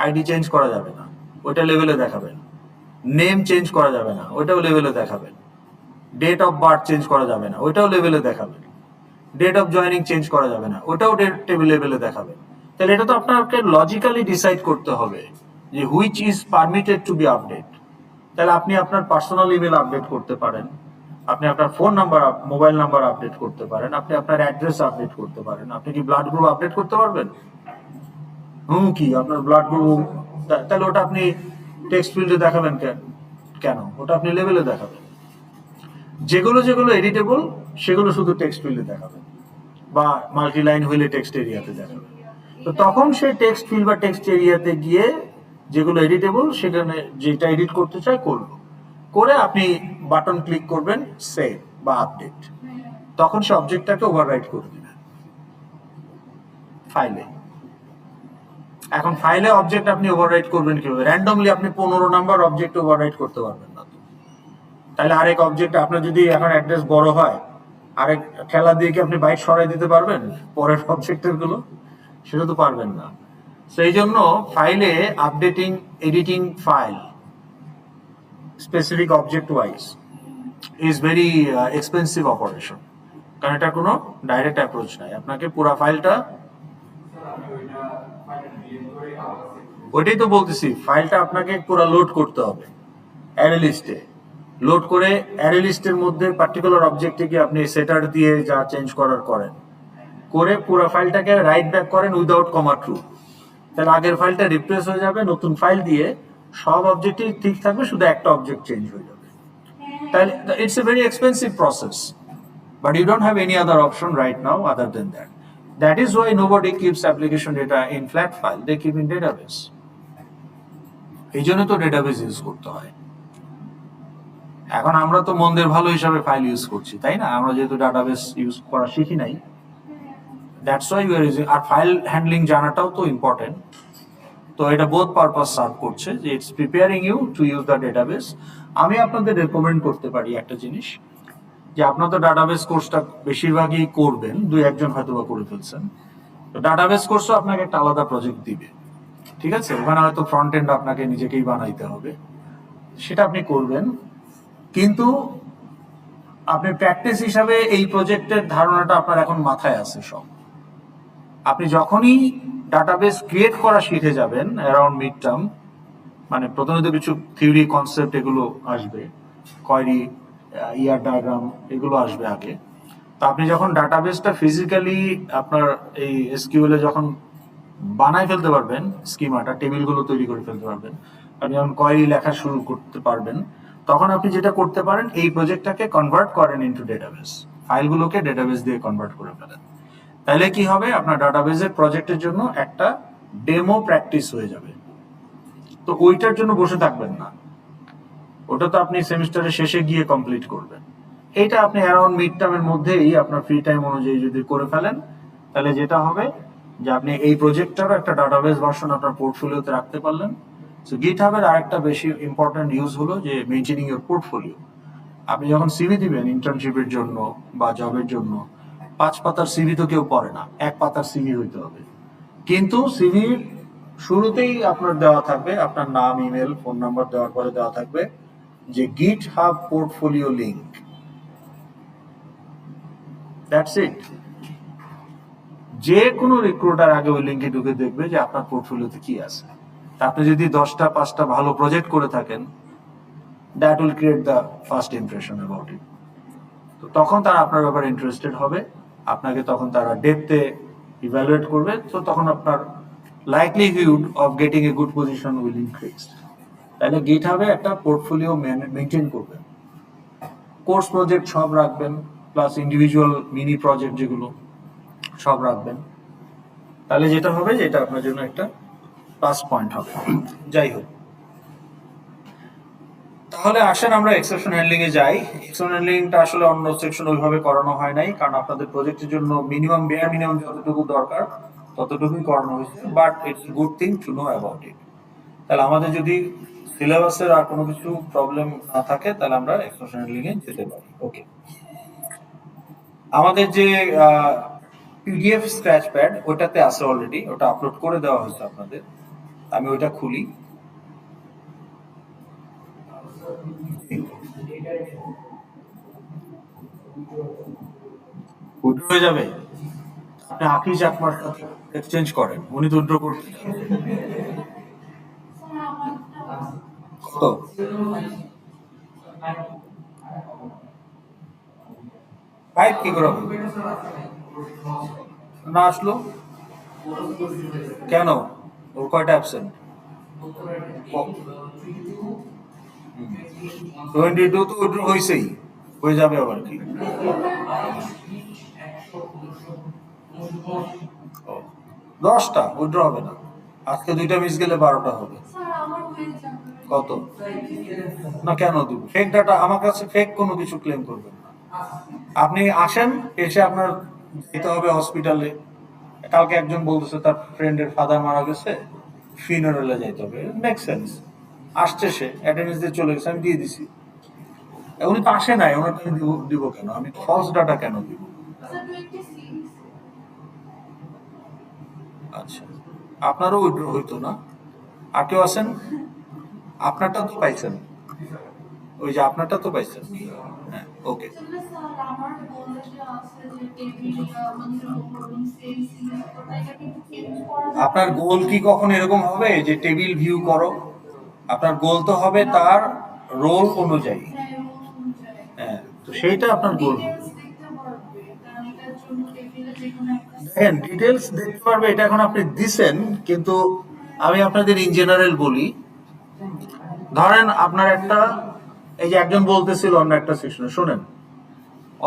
Speaker 1: আইডি চেঞ্জ করা যাবে না, ওইটা লেভেলে দেখাবেন। নেম চেঞ্জ করা যাবে না, ওইটাও লেভেলে দেখাবেন। ডেট অফ বার্থ চেঞ্জ করা যাবে না, ওইটাও লেভেলে দেখাবেন। ডেট অফ জয়নিং চেঞ্জ করা যাবে না, ওটাও টেবিল লেভেলে দেখাবেন। তাহলে এটা তো আপনাকে লজিক্যালি ডিসাইড করতে হবে যে which is permitted to B update. তাহলে আপনি আপনার পার্সোনাল ইমেল আপডেট করতে পারেন, আপনি আপনার phone number, mobile number update করতে পারেন, আপনি আপনার অ্যাড্রেস আপডেট করতে পারেন। আপনি কি ব্লাড গ্রুপ আপডেট করতে পারবেন? কি আপনার ব্লাড গ্রুপ, তাহলে ওটা আপনি টেক্সট ফিল্ডে দেখাবেন কেন? ওটা আপনি লেভেলে দেখাবেন। যেগুলো যেগুলো এডিটেবল সেগুলো শুধু টেক্সট ফিল্ডে দেখাবেন, বা মাল্টি লাইন হইলে টেক্সট এরিয়াতে দেখাবেন। তো তখন সেই টেক্সট ফিল্ড বা টেক্সট এরিয়াতে গিয়ে যেগুলো এডিটেবল সেখানে যেটা এডিট করতে চায় করলো, করে আপনি বাটন ক্লিক করবেন সেভ বা আপডেট, তখন সে অবজেক্টটাকে ওভাররাইট করে দিবেন ফাইলে। এখন ফাইলে অবজেক্ট আপনি ওভাররাইট করবেন কিভাবে? র্যান্ডমলি আপনি 15 নাম্বার অবজেক্ট ওভাররাইট করতে পারবেন না। তাহলে আরেক অবজেক্ট আপনার যদি এখন অ্যাড্রেস বড় হয়, আরেক খেলা দিয়ে কি আপনি বাইট সরাই দিতে পারবেন পরের অবজেক্টের গুলো? সেটা তো পারবেন না। সেই জন্য ফাইলে updating, editing file specific object wise is very expensive operation, কারণ এটা কোনো ডাইরেক্ট অ্যাপ্রোচ নাই। আপনাকে পুরো ফাইলটা, ওইটাই তো বলতেছি, ফাইলটা আপনাকে পুরো লোড করতে হবে অ্যারে লিস্টে। লোড করে অ্যারে লিস্টের মধ্যে পার্টিকুলার অবজেক্টে গিয়ে আপনি সেটার দিয়ে যা চেঞ্জ করার করেন, করে পুরো ফাইলটাকে রাইট ব্যাক করেন উইদাউট কমা ট্রু। তাহলে আগের ফাইলটা রিপ্লেস হয়ে যাবে নতুন ফাইল দিয়ে, সব অবজেক্টই ঠিক থাকবে, শুধু একটা অবজেক্ট চেঞ্জ হয়ে যাবে। তাহলে it's a very expensive process, but you don't have any other option right now other than that. That is why nobody keeps application data in flat file, they keep in database. এই জন্য তো database use করতে হয়। এখন আমরা তো মন্দের ভালো হিসাবে ফাইল ইউজ করছি, তাই না? আমরা যেহেতু ডাটাবেস ইউজ করা শিখি নাই, that's why you are using. আর ফাইল হ্যান্ডলিং জানাটাও তো ইম্পর্টেন্ট। তো এটা বোথ পারপাস সার্ভ করছে, যে it's preparing you to use the database. আমি আপনাদের রেকমেন্ড করতে পারি একটা জিনিস, যে আপনার তো ডাটাবেস কোর্সটা বেশিরভাগই করবেন, দুই একজন হয়তো বা করে ফেলছেন। তো ডাটাবেস কোর্সও আপনাকে একটা আলাদা প্রজেক্ট দিবে, ঠিক আছে? ওখানে হয়তো ফ্রন্ট এন্ড আপনাকে নিজেকেই বানাইতে হবে, সেটা আপনি করবেন। কিন্তু আপনি প্র্যাকটিস হিসাবে এই প্রজেক্টের ধারণাটা আপনার এখন মাথায় আছে সব। আপনি যখনই ডাটাবেস ক্রিয়েট করা শিখে যাবেন অ্যারাউন্ড মিড টার্ম, মানে প্রথমে তো কিছু থিওরি কনসেপ্ট এগুলো আসবে, কোয়েরি, ইয়ার ডায়াগ্রাম এগুলো আসবে আগে। তো আপনি যখন ডাটাবেসটা ফিজিক্যালি আপনার এই এসকিউএল এ যখন বানাই ফেলতে পারবেন, স্কিমাটা, টেবিলগুলো তৈরি করে ফেলতে পারবেন, আপনি যখন কোয়েরি লেখা শুরু করতে পারবেন, তখন আপনি যেটা করতে পারেন, এই প্রজেক্টটাকে কনভার্ট করেন ইনটু ডেটাবেস, ফাইলগুলোকে ডেটাবেস দিয়ে কনভার্ট করে ফেলেন। তাহলে কি হবে? আপনার ডাটাবেসের প্রজেক্টের জন্য একটা ডেমো প্র্যাকটিস হয়ে যাবে। তো ওইটার জন্য বসে থাকবেন না, ওটা তো আপনি সেমিস্টারের শেষে গিয়ে কমপ্লিট করবেন। এইটা আপনি অ্যারাউন্ড মিড টার্মের মধ্যেই আপনার ফ্রি টাইম অনুযায়ী যদি করে ফেলেন, তাহলে যেটা হবে যে আপনি এই প্রজেক্টটারও একটা ডাটাবেস ভার্সন আপনার পোর্টফোলিওতে রাখতে পারলেন। সো গিটহাবের আরেকটা বেশি ইম্পর্টেন্ট ইউজ হলো যে মেইনটেনিং ইউর পোর্টফোলিও। আপনি যখন সিভি দিবেন ইন্টার্নশিপের জন্য বা জবের জন্য, 5 পাতার সিভি তো কেউ পড়ে না, 1 পাতার সিভি হইতে হবে। কিন্তু সিভির শুরুতেই আপনার দেওয়া থাকবে আপনার নাম, ইমেল, ফোন নাম্বার দেওয়ার পরে দেওয়া থাকবে যে GitHub portfolio link. That's it. যে কোনো রিক্রুটার আগে ওই লিঙ্কে ঢুকে দেখবে যে আপনার পোর্টফোলিওতে কি আছে। আপনি যদি 10টা 5টা ভালো প্রজেক্ট করে থাকেন, that will create the first impression about it. তো তখন তারা আপনার ব্যাপারে ইন্টারেস্টেড হবে, আপনাকে তখন তারা ডেপথে ইভ্যালুয়েট করবে। তো তখন আপনার likelihood of getting a good position will increase. তাহলে গিটহাবে একটা পোর্টফোলিও মেনটেন করবেন, কোর্স প্রজেক্ট সব রাখবেন, প্লাস ইন্ডিভিজুয়াল মিনি প্রজেক্ট যেগুলো সব রাখবেন। তাহলে যেটা হবে যে এটা আপনার জন্য একটা প্লাস পয়েন্ট হবে। যাই হোক, তাহলে আসেন আমরা এক্সেপশন হ্যান্ডলিং এ যাই। এক্সেপশন হ্যান্ডলিংটা আসলে অন্য সেকশন ওইভাবে করানো হয় নাই, কারণ আপনাদের প্রজেক্টের জন্য মিনিমাম যতটুকু দরকার ততটুকুই করানো হয়েছে, but it's good thing to know about it. তাহলে আমাদের যদি সিলেবাসের আর কোনো কিছু প্রবলেম না থাকে, তাহলে আমরা এক্সেপশন হ্যান্ডলিং এ যেতে পারি। ওকে, আমাদের যে পিডিএফ স্ক্র্যাচ প্যাড ওটাতে আছে অলরেডি, ওটা আপলোড করে দেওয়া হয়েছে আপনাদের। আমি ওইটা খুলি, হয়ে যাবে। আপনি আখি চাকমার সাথে এক্সচেঞ্জ করেন, উনি তো উইথড্র করতে
Speaker 2: স্যার আমারটা
Speaker 1: কত? ফাইভ কি করে হবে? না আসলো কেন? ওর কয়টা অ্যাবসেন্ট? 22 তো উইথড্র হয়েছেই, হয়ে যাবে আবার কি? ও, 10টা উইথড্র হবে না, আজকে 2টা মিস গেলে 12টা হবে।
Speaker 2: স্যার আমার হয়ে যাবে।
Speaker 1: কত? না কেন দিব ফেক ডাটা? আমার কাছে ফেক কোনো কিছু ক্লেম করবেন না। আপনি আসেন, এসে আপনার যেতে হবে হসপিটালে। কালকে একজন বলতেছে তার ফ্রেন্ডের ফাদার মারা গেছে, ফিনারেলে যাইতে হবে, মেক সেন্স। আসছে, সে অ্যাটেন্ডেন্স দিয়ে চলে গেছে, আমি দিয়ে দিছি। উনি তো আসে নাই, ওনার আমি দিব দিব কেন? আমি ফলস ডাটা কেন দিব?
Speaker 2: স্যার 26
Speaker 1: আচ্ছা, আপনারও উইথড্র হইতো না? আর কেউ আছেন? আপনারটা তো পাইছেন, ওই যে আপনারটা তো পাইছেন। হ্যাঁ, ওকে।
Speaker 2: আসলে স্যার আমার বলে যে আছে যে টেবিল মানে রোবটিং সেলস ওটা এটা কিন্তু চেঞ্জ করা যাবে
Speaker 1: আপনার গোল কি কখন এরকম হবে যে টেবিল ভিউ করো? আপনার গোল তো হবে তার রোল অনুযায়ী।
Speaker 2: হ্যাঁ রোল অনুযায়ী
Speaker 1: হ্যাঁ, তো সেইটা আপনার গোল।
Speaker 2: ডিটেইলস দেখতে পারবে কারণ এটার জন্য টেবিলে যে কোনো একটা
Speaker 1: দেখেন, ডিটেলস দেখতে পারবে, এটা এখন আপনি দিছেন, কিন্তু আমি আপনাদের ইন জেনারেল বলি। ধরেন আপনার একটা, এই যে একজন বলতেছিল অন্য একটা সেকশনে, শুনেন,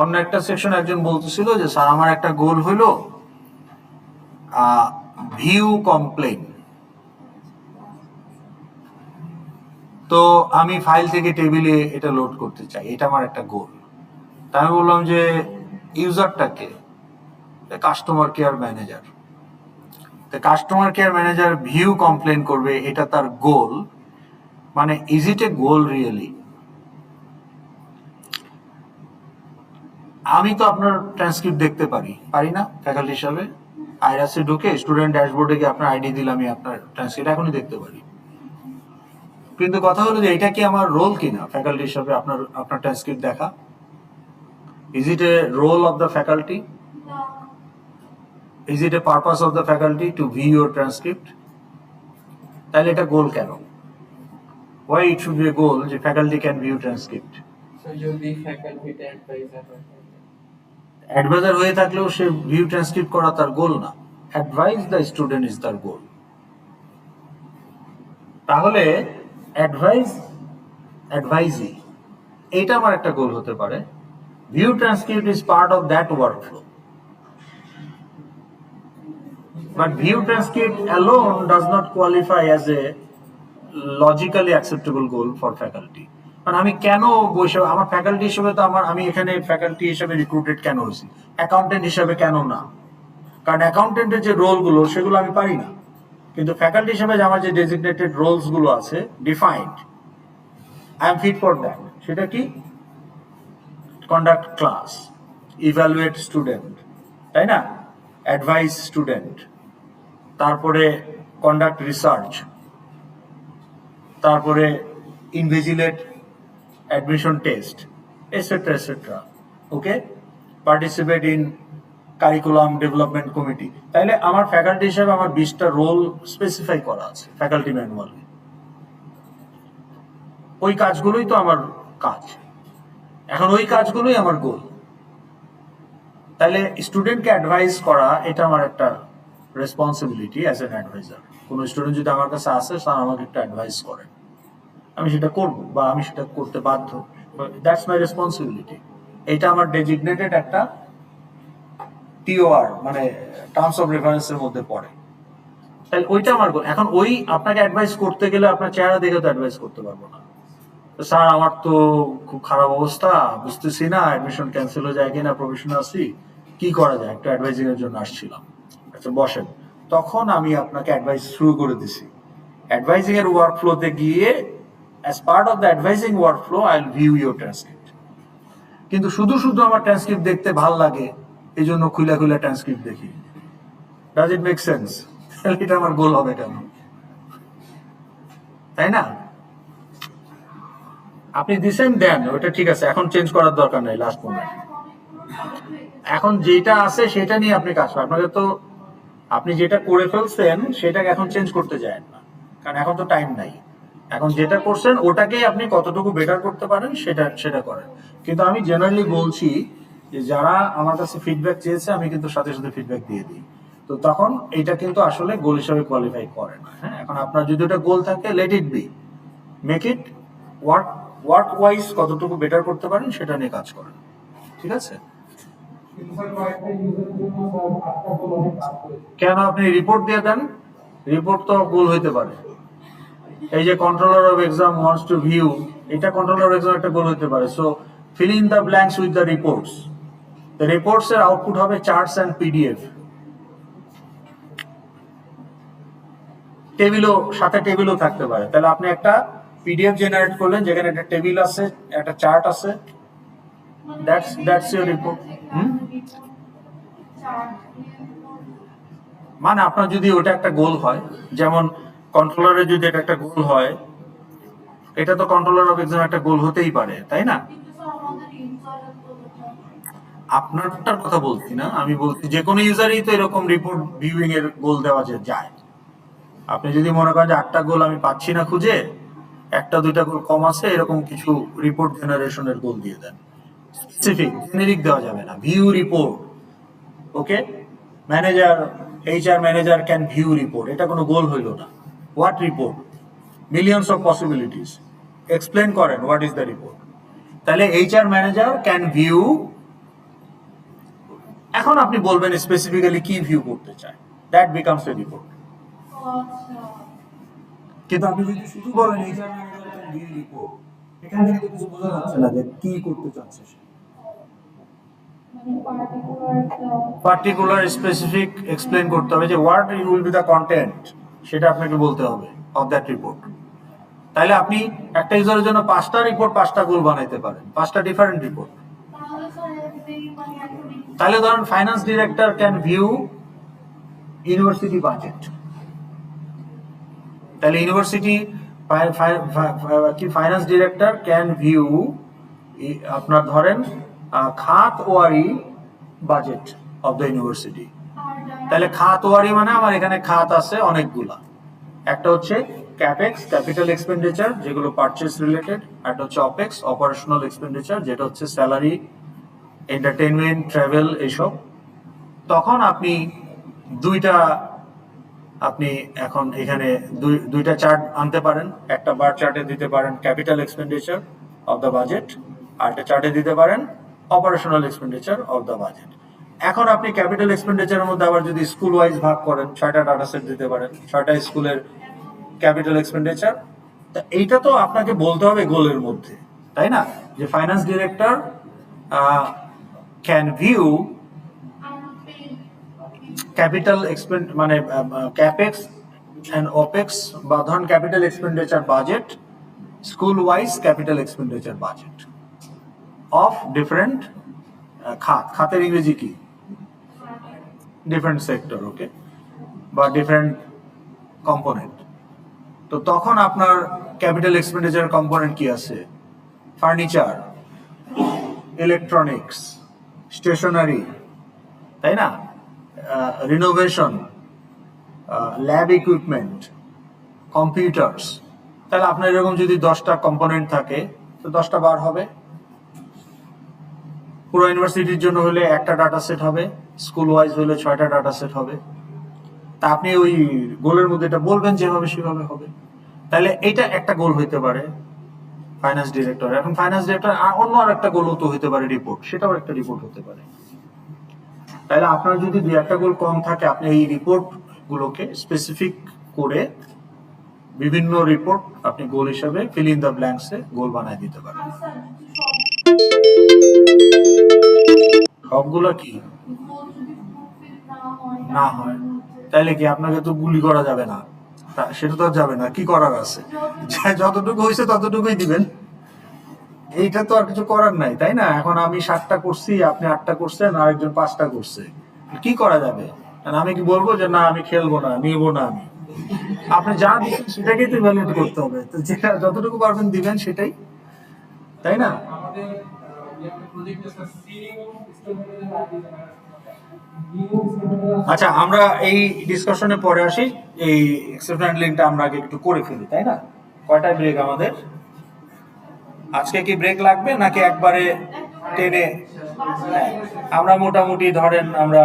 Speaker 1: অন্য একটা সেকশন একজন বলতেছিল যে স্যার আমার একটা গোল হইলো ভিউ কমপ্লেন, তো আমি ফাইল থেকে টেবিলে এটা লোড করতে চাই, এটা আমার একটা গোল। তা আমি বললাম যে ইউজারটাকে customer care manager, customer care manager view complain করবে, এটা তার গোল। মানে is it A goal really? আমি তো আপনার ট্রান্সক্রিপ্ট দেখতে পারি, পারি না ফ্যাকাল্টি হিসাবে? আইরাসে ঢুকে স্টুডেন্ট ড্যাশবোর্ডে গিয়ে আপনার আইডি দিলে আমি আপনার ট্রান্সক্রিপ্ট এখনই দেখতে পারি। কিন্তু কথা হলো যে এটা কি আমার রোল কিনা ফ্যাকাল্টি হিসাবে আপনার আপনার ট্রান্সক্রিপ্ট দেখা? Is it a role of the faculty?
Speaker 2: না
Speaker 1: is it a purpose of the faculty to view your transcript? তাহলে এটা গোল কেন? Why it should be a goal যে ফ্যাকাল্টি ক্যান ভিউ ট্রান্সক্রিপ্ট?
Speaker 3: যদি ফ্যাকাল্টিতে অ্যাডভাইজার হয়
Speaker 1: অ্যাডভাইজার হয়ে থাকলেও সে ভিউ ট্রান্সক্রিপ্ট করা তার গোল না। অ্যাডভাইস দ্য স্টুডেন্ট ইজ তার গোল। তাহলে অ্যাডভাইজি এটা আমার একটা গোল হতে পারে। View transcript is part of that workflow, but view transcript alone does not qualify as a logically acceptable goal for faculty. মানে আমি কেন বসে, আমার ফ্যাকাল্টি হিসেবে তো আমি এখানে ফ্যাকাল্টি হিসেবে রিক্রুটেড কেন হয়েছি, অ্যাকাউন্টেন্ট হিসেবে কেন না? কারণ অ্যাকাউন্টেন্টের যে রোলগুলো সেগুলো আমি পারি না, কিন্তু ফ্যাকাল্টি হিসেবে যে আমার যে ডেজিগনেটেড রোলস গুলো আছে defined, I am fit for that. সেটা কি? কন্ডাক্ট ক্লাস, ইভ্যালুয়েট স্টুডেন্ট, তাই না? অ্যাডভাইস স্টুডেন্ট, তারপরে কন্ডাক্ট রিসার্চ, তারপরে invigilate admission test, etcetera etcetera. Okay, participate in curriculum development committee. তাইলে আমার ফ্যাকাল্টি হিসেবে আমার 20টা রোল স্পেসিফাই করা আছে ফ্যাকাল্টি ম্যানুয়ালে। ওই কাজগুলোই তো আমার কাজ, এখন ওই কাজগুলোই আমার গোল। তাহলে স্টুডেন্টকে অ্যাডভাইস করা এটা আমার একটা রেসপন্সিবিলিটি অ্যাজ এন অ্যাডভাইজার। কোনো স্টুডেন্ট যদি আমার কাছে আসে, স্যার আমাকে একটা অ্যাডভাইস করেন, আমি সেটা করব বা আমি সেটা করতে বাধ্য, দ্যাটস মাই রেসপন্সিবিলিটি। এটা আমার ডেজিগনেটেড একটা টিওআর, মানে টার্মস অফ রেফারেন্সের মধ্যে পড়ে। তাহলে ওইটা আমার গোল। এখন ওই আপনাকে অ্যাডভাইস করতে গেলে আপনার চেহারা দেখে তো অ্যাডভাইস করতে পারবো না। স্যার আমার তো খুব খারাপ অবস্থা, বুঝতেছি না অ্যাডমিশন ক্যান্সেল হয়ে যায় কিনা, প্রফেশনে আছি, কি করা যায়, একটু অ্যাডভাইজিং এর জন্য আসছিলাম। আচ্ছা বসেন, তখন আমি আপনাকে অ্যাডভাইস শুরু করে দিছি। অ্যাডভাইজিং এর ওয়ার্কফ্লোতে গিয়ে as part of the advising workflow I will view your transcript. কিন্তু শুধু শুধু আমার ট্রান্সক্রিপ্ট দেখতে ভাল লাগে, এই জন্য খুলে খুলে ট্রান্সক্রিপ্ট দেখি। Does it make sense? এটা আমার গোল হবে কেন? তাই না? আপনি দিছেন, দেন, ওটা ঠিক আছে, এখন চেঞ্জ করার দরকার নাই লাস্ট মোমেন্ট।
Speaker 2: অনেকগুলো টপিক হয়ে গেছে
Speaker 1: এখন যেটা আছে সেটা নিয়ে আপনি কাজ করেন। আপনাকে তো আপনি যেটা করে ফেলছেন সেটাকে এখন চেঞ্জ করতে যায় না, কারণ এখন তো টাইম নাই। এখন যেটা করছেন ওটাকেই আপনি কতটুকু বেটার করতে পারেন সেটা সেটা করেন। কিন্তু আমি জেনারেলি বলছি যে যারা আমার কাছে ফিডব্যাক চেয়েছে আমি কিন্তু সাথে সাথে ফিডব্যাক দিয়ে দিই। তো তখন এটা কিন্তু আসলে গোল হিসাবে কোয়ালিফাই করে না। হ্যাঁ, এখন আপনার যদি ওটা গোল থাকে, let it be, make it work wise কতটুকু বেটার করতে পারেন সেটা নিয়ে কাজ করেন। ঠিক আছে? কেন আপনি রিপোর্ট দিয়ে দেন? রিপোর্ট তো গোল হইতে পারে। এই যে controller of exam wants to view, এটা কন্ট্রোলার অফ এক্সাম একটা গোল হতে পারে। So fill in the blanks with the reports. The reports এর আউটপুট হবে চার্টস এন্ড পিডিএফ। টেবিলও থাকতে পারে। তাহলে আপনি একটা পিডিএফ জেনারেট করলেন যেখানে একটা টেবিল আছে, একটা চার্ট আছে। That's your report. মানে আপনার যদি ওটা একটা গোল হয়, যেমন কন্ট্রোলারের যদি এটা একটা গোল হয়, এটা তো কন্ট্রোলার অফ এক্সাম একটা গোল হতেই পারে, তাই না? আপনারটার কথা বলছি না, আমি বলছি যে কোনো ইউজারই তো এরকম রিপোর্ট ভিউইং এর গোল দেওয়া যায়। আপনি যদি মনে করেন যে 8টা গোল আমি পাচ্ছি না খুঁজে, 1-2টা গোল কম আছে, এরকম কিছু রিপোর্ট জেনারেশনের গোল দিয়ে দেন। স্পেসিফিক জেনেরিক দেওয়া যাবে না। View report, okay, manager, HR manager can view report, এটা কোনো গোল হইল না। What report? Millions of possibilities. Explain করেন হোয়াট ইজ দ্য রিপোর্ট। তাহলে এইচআর ম্যানেজার ক্যান ভিউ। এখন আপনি বলবেন স্পেসিফিক্যালি কি ভিউ করতে চায়, দ্যাট বিকামস এ রিপোর্ট। কিন্তু আপনি যদি শুধু বলেন HR manager can view report, এখান থেকে তো কিছু বোঝা যাচ্ছে না যে কি করতে চাচ্ছে সে। পার্টিকুলার স্পেসিফিক এক্সপ্লেন করতে হবে যে what will be the content, সেটা আপনাকে বলতে হবে অফ দ্যাট রিপোর্ট। তাহলে আপনি একটা ইউজারের জন্য 5টা রিপোর্ট 5টা গোল বানাইতে পারেন, 5টা ডিফারেন্ট রিপোর্ট। তাহলে ধরুন finance director can view university budget. তাহলে ইউনিভার্সিটি কি ফাইন্যান্স ডিরেক্টর ক্যান ভিউ আপনার ধরেন খাত ওয়ারি বাজেট অফ দ্য ইউনিভার্সিটি। তাহলে খাত ওয়ারি মানে আমার এখানে খাত আছে অনেকগুলা। একটা হচ্ছে ক্যাপেক্স, ক্যাপিটাল এক্সপেন্ডিচার, যেগুলো পারচেজ রিলেটেড। একটা হচ্ছে অপেক্স, অপারেশনাল এক্সপেন্ডিচার, যেটা হচ্ছে স্যালারি, এন্টারটেইনমেন্ট, ট্রাভেল, এইসব। তখন আপনি আপনি এখন এখানে দুইটা চার্ট আনতে পারেন। একটা বার চার্টে দিতে পারেন capital expenditure of the budget, আর একটা চার্টে দিতে পারেন operational expenditure of the budget. এখন আপনি ক্যাপিটাল এক্সপেন্ডিচারের মধ্যে আবার যদি স্কুল ওয়াইজ ভাগ করেন, 6টা ডাটা সেট দিতে পারেন, 6টা স্কুলের ক্যাপিটাল এক্সপেন্ডিচার। এইটা তো আপনাকে বলতে হবে গোলের মধ্যে, তাই না? যে finance director can view capital expend মানে ক্যাপেক্স এন্ড ওপেক্স, বা ধরুন capital expenditure budget, school wise capital expenditure budget of different খাতের ইংরেজি কি? ডিফারেন্ট সেক্টর, ওকে, বা ডিফারেন্ট কম্পোনেন্ট। তো তখন আপনার ক্যাপিটাল এক্সপেন্ডিচার কম্পোনেন্ট কি আছে? ফার্নিচার, ইলেকট্রনিক্স, স্টেশনারি, তাই না? Renovation, lab equipment, computers. তাহলে আপনার এরকম যদি 10টা কম্পোনেন্ট থাকে তো 10টা বার হবে। পুরো ইউনিভার্সিটির জন্য হলে একটা ডাটা সেট হবে, স্কুল ওয়াইজ হলে 6টা ডাটা সেট হবে। তা আপনি ওই গোলের মধ্যে এটা বলবেন যেভাবে সেভাবে হবে। তাহলে এটা একটা গোল হইতে পারে ফাইন্যান্স ডিরেক্টর। এখন ফাইন্যান্স ডিরেক্টর অন্য আর একটা গোল তো হইতে পারে রিপোর্ট, সেটাও একটা রিপোর্ট হতে পারে। তাহলে আপনার যদি 2-1টা গোল কম থাকে, আপনি এই রিপোর্ট গুলোকে স্পেসিফিক করে বিভিন্ন রিপোর্ট আপনি গোল হিসাবে ফিল ইন দ্য ব্ল্যাঙ্কসে গোল বানায় দিতে পারেন। সবগুলো কি না হয়, তাইলে কি আপনাকে তো গুলি করা যাবে না, সেটা তো যাবে না। কি করার আছে? যতটুকু হয়েছে ততটুকুই দিবেন, এইটা তো আর কিছু করার নাই, তাই না? এখন আমি 7টা করছি, আপনি 8টা করছেন, আরেকজন 5টা করছে, কি করা যাবে? আমি কি বলবো যে না আমি খেলবো না, নিব না? আমি আপনি যা দিচ্ছেন সেটাকেই তো ইভ্যালুয়েট করতে হবে। তো যেটা যতটুকু পারবেন দিবেন সেটাই, তাই না? আচ্ছা, আমরা এই ডিসকাশনে পরে আসি। এই এক্সেপ্ট হ্যান্ডলিংটা আমরা আগে একটু করে ফেলি, তাই না? কয়টায় ব্রেক আমাদের? আজকে কি ব্রেক লাগবে নাকি একবারে টেনে? হ্যাঁ, আমরা মোটামুটি ধরেন আমরা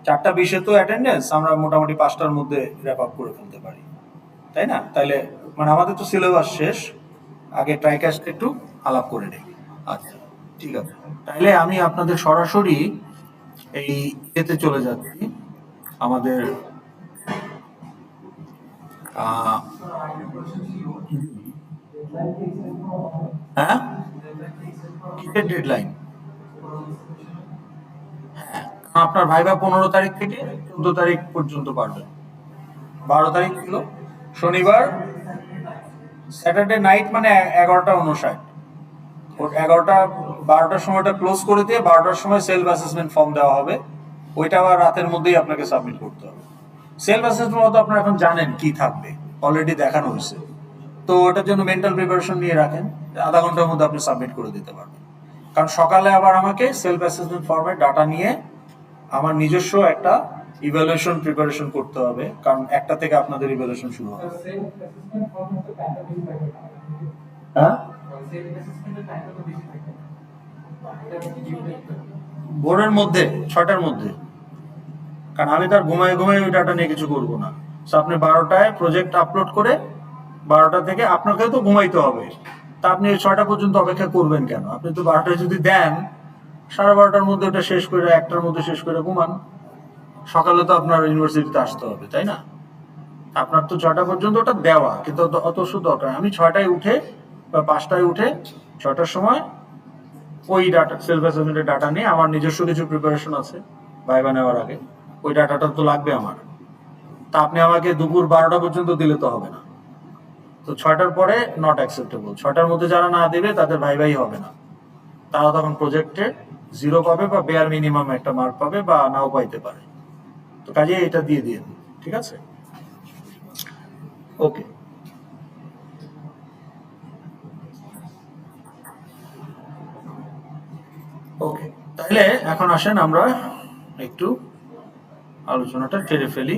Speaker 1: 4:20 তো অ্যাটেন্ডেন্স, আমরা মোটামুটি 5টার মধ্যে র্যাপ আপ করে ফেলতে পারি, তাই না? তাইলে মানে আমাদের তো সিলেবাস শেষ, আগে ট্রাইকাস্ট একটু আলাপ করে নেই। আচ্ছা, ঠিক আছে। তাইলে আমি আপনাদের সরাসরি এই ইয়েতে চলে যাচ্ছি, আমাদের আহ, হ্যাঁ, কিসের ডেডলাইন? হ্যাঁ, আপনার ভাইবা 15 তারিখ থেকে 14 তারিখ পর্যন্ত পারবেন। 12 তারিখ ছিল শনিবার, স্যাটারডে নাইট মানে 11টা 59। ওর 12টার সময়টা ক্লোজ করে দিয়ে 12টার সময় সেলফ অ্যাসেসমেন্ট ফর্ম দেওয়া হবে। ওইটা আবার রাতের মধ্যেই আপনাকে সাবমিট করতে হবে। সেলফ অ্যাসেসমেন্ট মতো আপনারা এখন জানেন কি থাকবে, অলরেডি দেখানো হয়েছে। তো ওটার জন্য মেন্টাল প্রিপারেশন নিয়ে রাখেন, আধা ঘন্টার মধ্যে আপনি সাবমিট করে দিতে পারবেন। কারণ সকালে আবার আমাকে সেলফ অ্যাসেসমেন্ট ফর্মের ডাটা নিয়ে আমার নিজস্ব একটা ইভ্যালুয়েশন প্রিপারেশন করতে হবে, কারণ 1টা থেকে আপনাদের ইভ্যালুয়েশন শুরু হবে। হ্যাঁ, ভোরের মধ্যে 6টার মধ্যে, কারণ আমি তার ঘুমায় ঘুমায় ওই ডাটা নিয়ে কিছু করবো না। তো আপনি 12টায় প্রজেক্ট আপলোড করে 12টা থেকে আপনাকে তো ঘুমাইতে হবে, তা আপনি 6টা পর্যন্ত অপেক্ষা করবেন কেন? আপনি তো 12টায় যদি দেন, 12:30টার মধ্যে ওটা শেষ করে 1টার মধ্যে শেষ করে ঘুমান। সকালে তো আপনার ইউনিভার্সিটিতে আসতে হবে, তাই না? আপনার তো 6টা পর্যন্ত ওটা দেওয়া, কিন্তু অত ওষুধ দরকার। আমি 6টায় উঠে বা 5টায় উঠে 6টার সময় ওই ডাটা সেলফ অ্যাসেসমেন্টের ডাটা নিয়ে আমার নিজস্ব কিছু প্রিপারেশন আছে ভাইবা নেওয়ার আগে, ওই ডাটাটা তো লাগবে আমার। তা আপনি আমাকে দুপুর 12টা পর্যন্ত দিলে তো হবে না। তো 6টার পরে নট অ্যাকসেপ্টেবল। 6টার মধ্যে যারা না দেবে তাদের ভাইভাই হবে না, তারা তখন প্রজেক্টে 0 পাবে বা বেয়ার মিনিমাম একটা মার্ক পাবে বা নাও পাইতে পারে। তো কাজে এটা দিয়ে দিন, ঠিক আছে? ওকে, ওকে। তাহলে এখন আসেন আমরা একটু আলোচনাটা ছেড়ে ফেলি।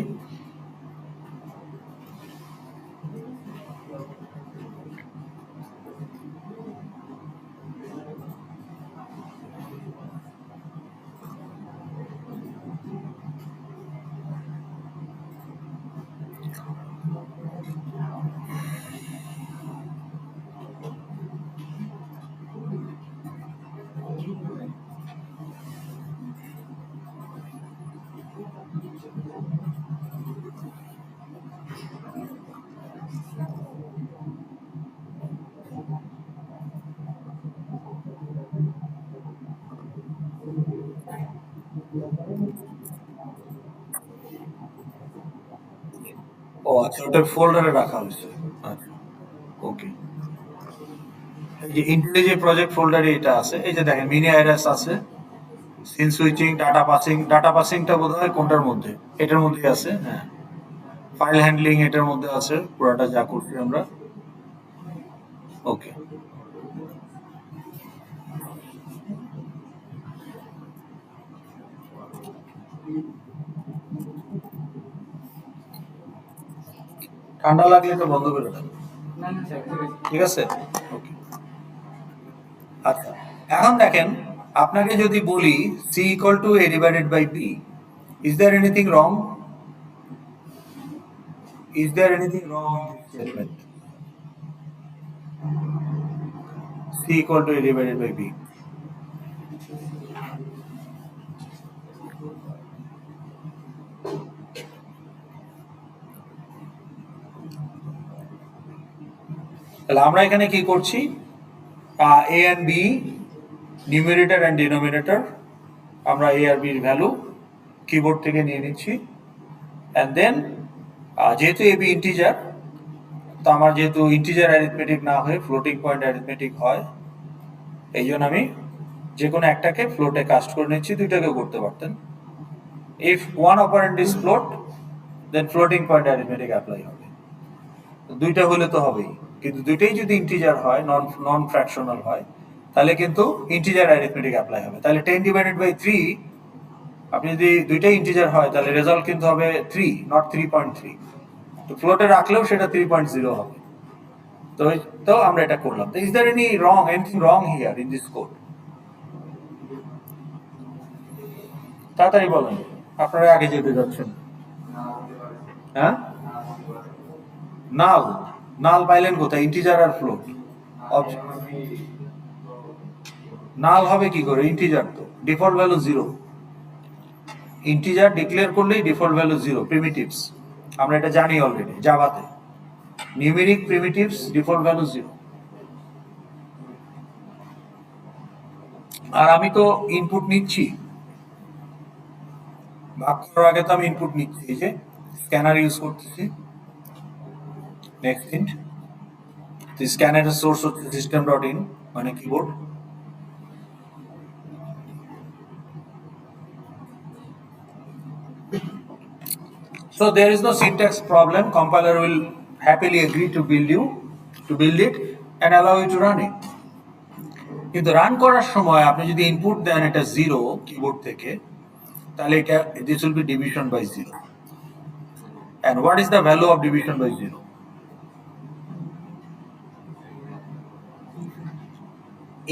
Speaker 1: ও আচ্ছা, ওটা ফোল্ডারে রাখা হয়েছে। আচ্ছা, ওকে। এই যে ইন্টেলিজে প্রজেক্ট ফোল্ডারে এটা আছে, এই যে দেখেন মিনি আইরাস আছে, সিন সুইচিং, ডাটা পাসিংটা বোধহয় কোনটার মধ্যে? এটার মধ্যেই আছে, হ্যাঁ। ফাইল হ্যান্ডলিং এটার মধ্যে আছে, পুরাটা যা করছি আমরা। ওকে, ঠান্ডা লাগলে তো বন্ধ করে দেন, ঠিক আছে? ওকে, আচ্ছা। এখন দেখেন, আপনাকে যদি বলি c equal to a divided by p, is there anything wrong? Is there anything wrong in this statement? C equal to a divided by p. তাহলে আমরা এখানে কি করছি? A and b, numerator and denominator, আমরা a আর বির value keyboard থেকে নিয়ে নিচ্ছি। অ্যান্ড দেন যেহেতু এ বি ইন্টিজার, তো আমার যেহেতু ইন্টিজার অ্যারিথমেটিক না হয়ে ফ্লোটিং পয়েন্ট অ্যারিথমেটিক হয়, এই জন্য আমি যে কোনো একটাকে ফ্লোটে কাস্ট করে নিচ্ছি। দুইটাকেও করতে পারতেন। If one operand is float, then floating point arithmetic apply হবে। দুইটা হলে তো হবেই, কিন্তু দুইটাই যদি ইন্টিজার হয়, নন ফ্র্যাকশনাল হয়, তাহলে কিন্তু ইন্টিজার অ্যারিথমেটিক অ্যাপ্লাই হবে। তাহলে 10 ডিভাইডেড বাই 3, আপনি যদি দুইটাই ইন্টিজার হয় তাহলে রেজাল্ট কিন্তু হবে 3, নট 3.3। তো ফ্লোটে রাখলেও সেটা 3.0 হবে। তো আমরা এটা করলাম। তো is there anything wrong here in this code? তাড়াতাড়ি বলেন, আপনারা আগে যেতে যাচ্ছেন। হ্যাঁ, নাল নাল পাইলেন কোথায়? ইন্টিজার আর ফ্লোট। নাল হবে কি করে? ইন্টিজার তো ডিফল্ট ভ্যালু 0। ইন্টিজার ডিক্লেয়ার করলেই ডিফল্ট ভ্যালু 0, প্রিমিটিভস। আমরা এটা জানি অলরেডি জাভাতে। Numeric primitives default value 0। আর আমি তো ইনপুট নিচ্ছি, ভাগ করার আগে তো আমি ইনপুট নিচ্ছি, এই যে স্ক্যানার ইউজ করতেছি। নেক্সট ইন্ট, স্ক্যানারের সোর্স হচ্ছে system.in, মানে keyboard. So there is no syntax problem. Compiler will happily agree to build it and allow you to run it. কিন্তু রান করার সময় আপনি যদি ইনপুট দেন এটা 0 কিবোর্ড থেকে, তাহলে এটা this will be division by 0. And what is the value of division by 0?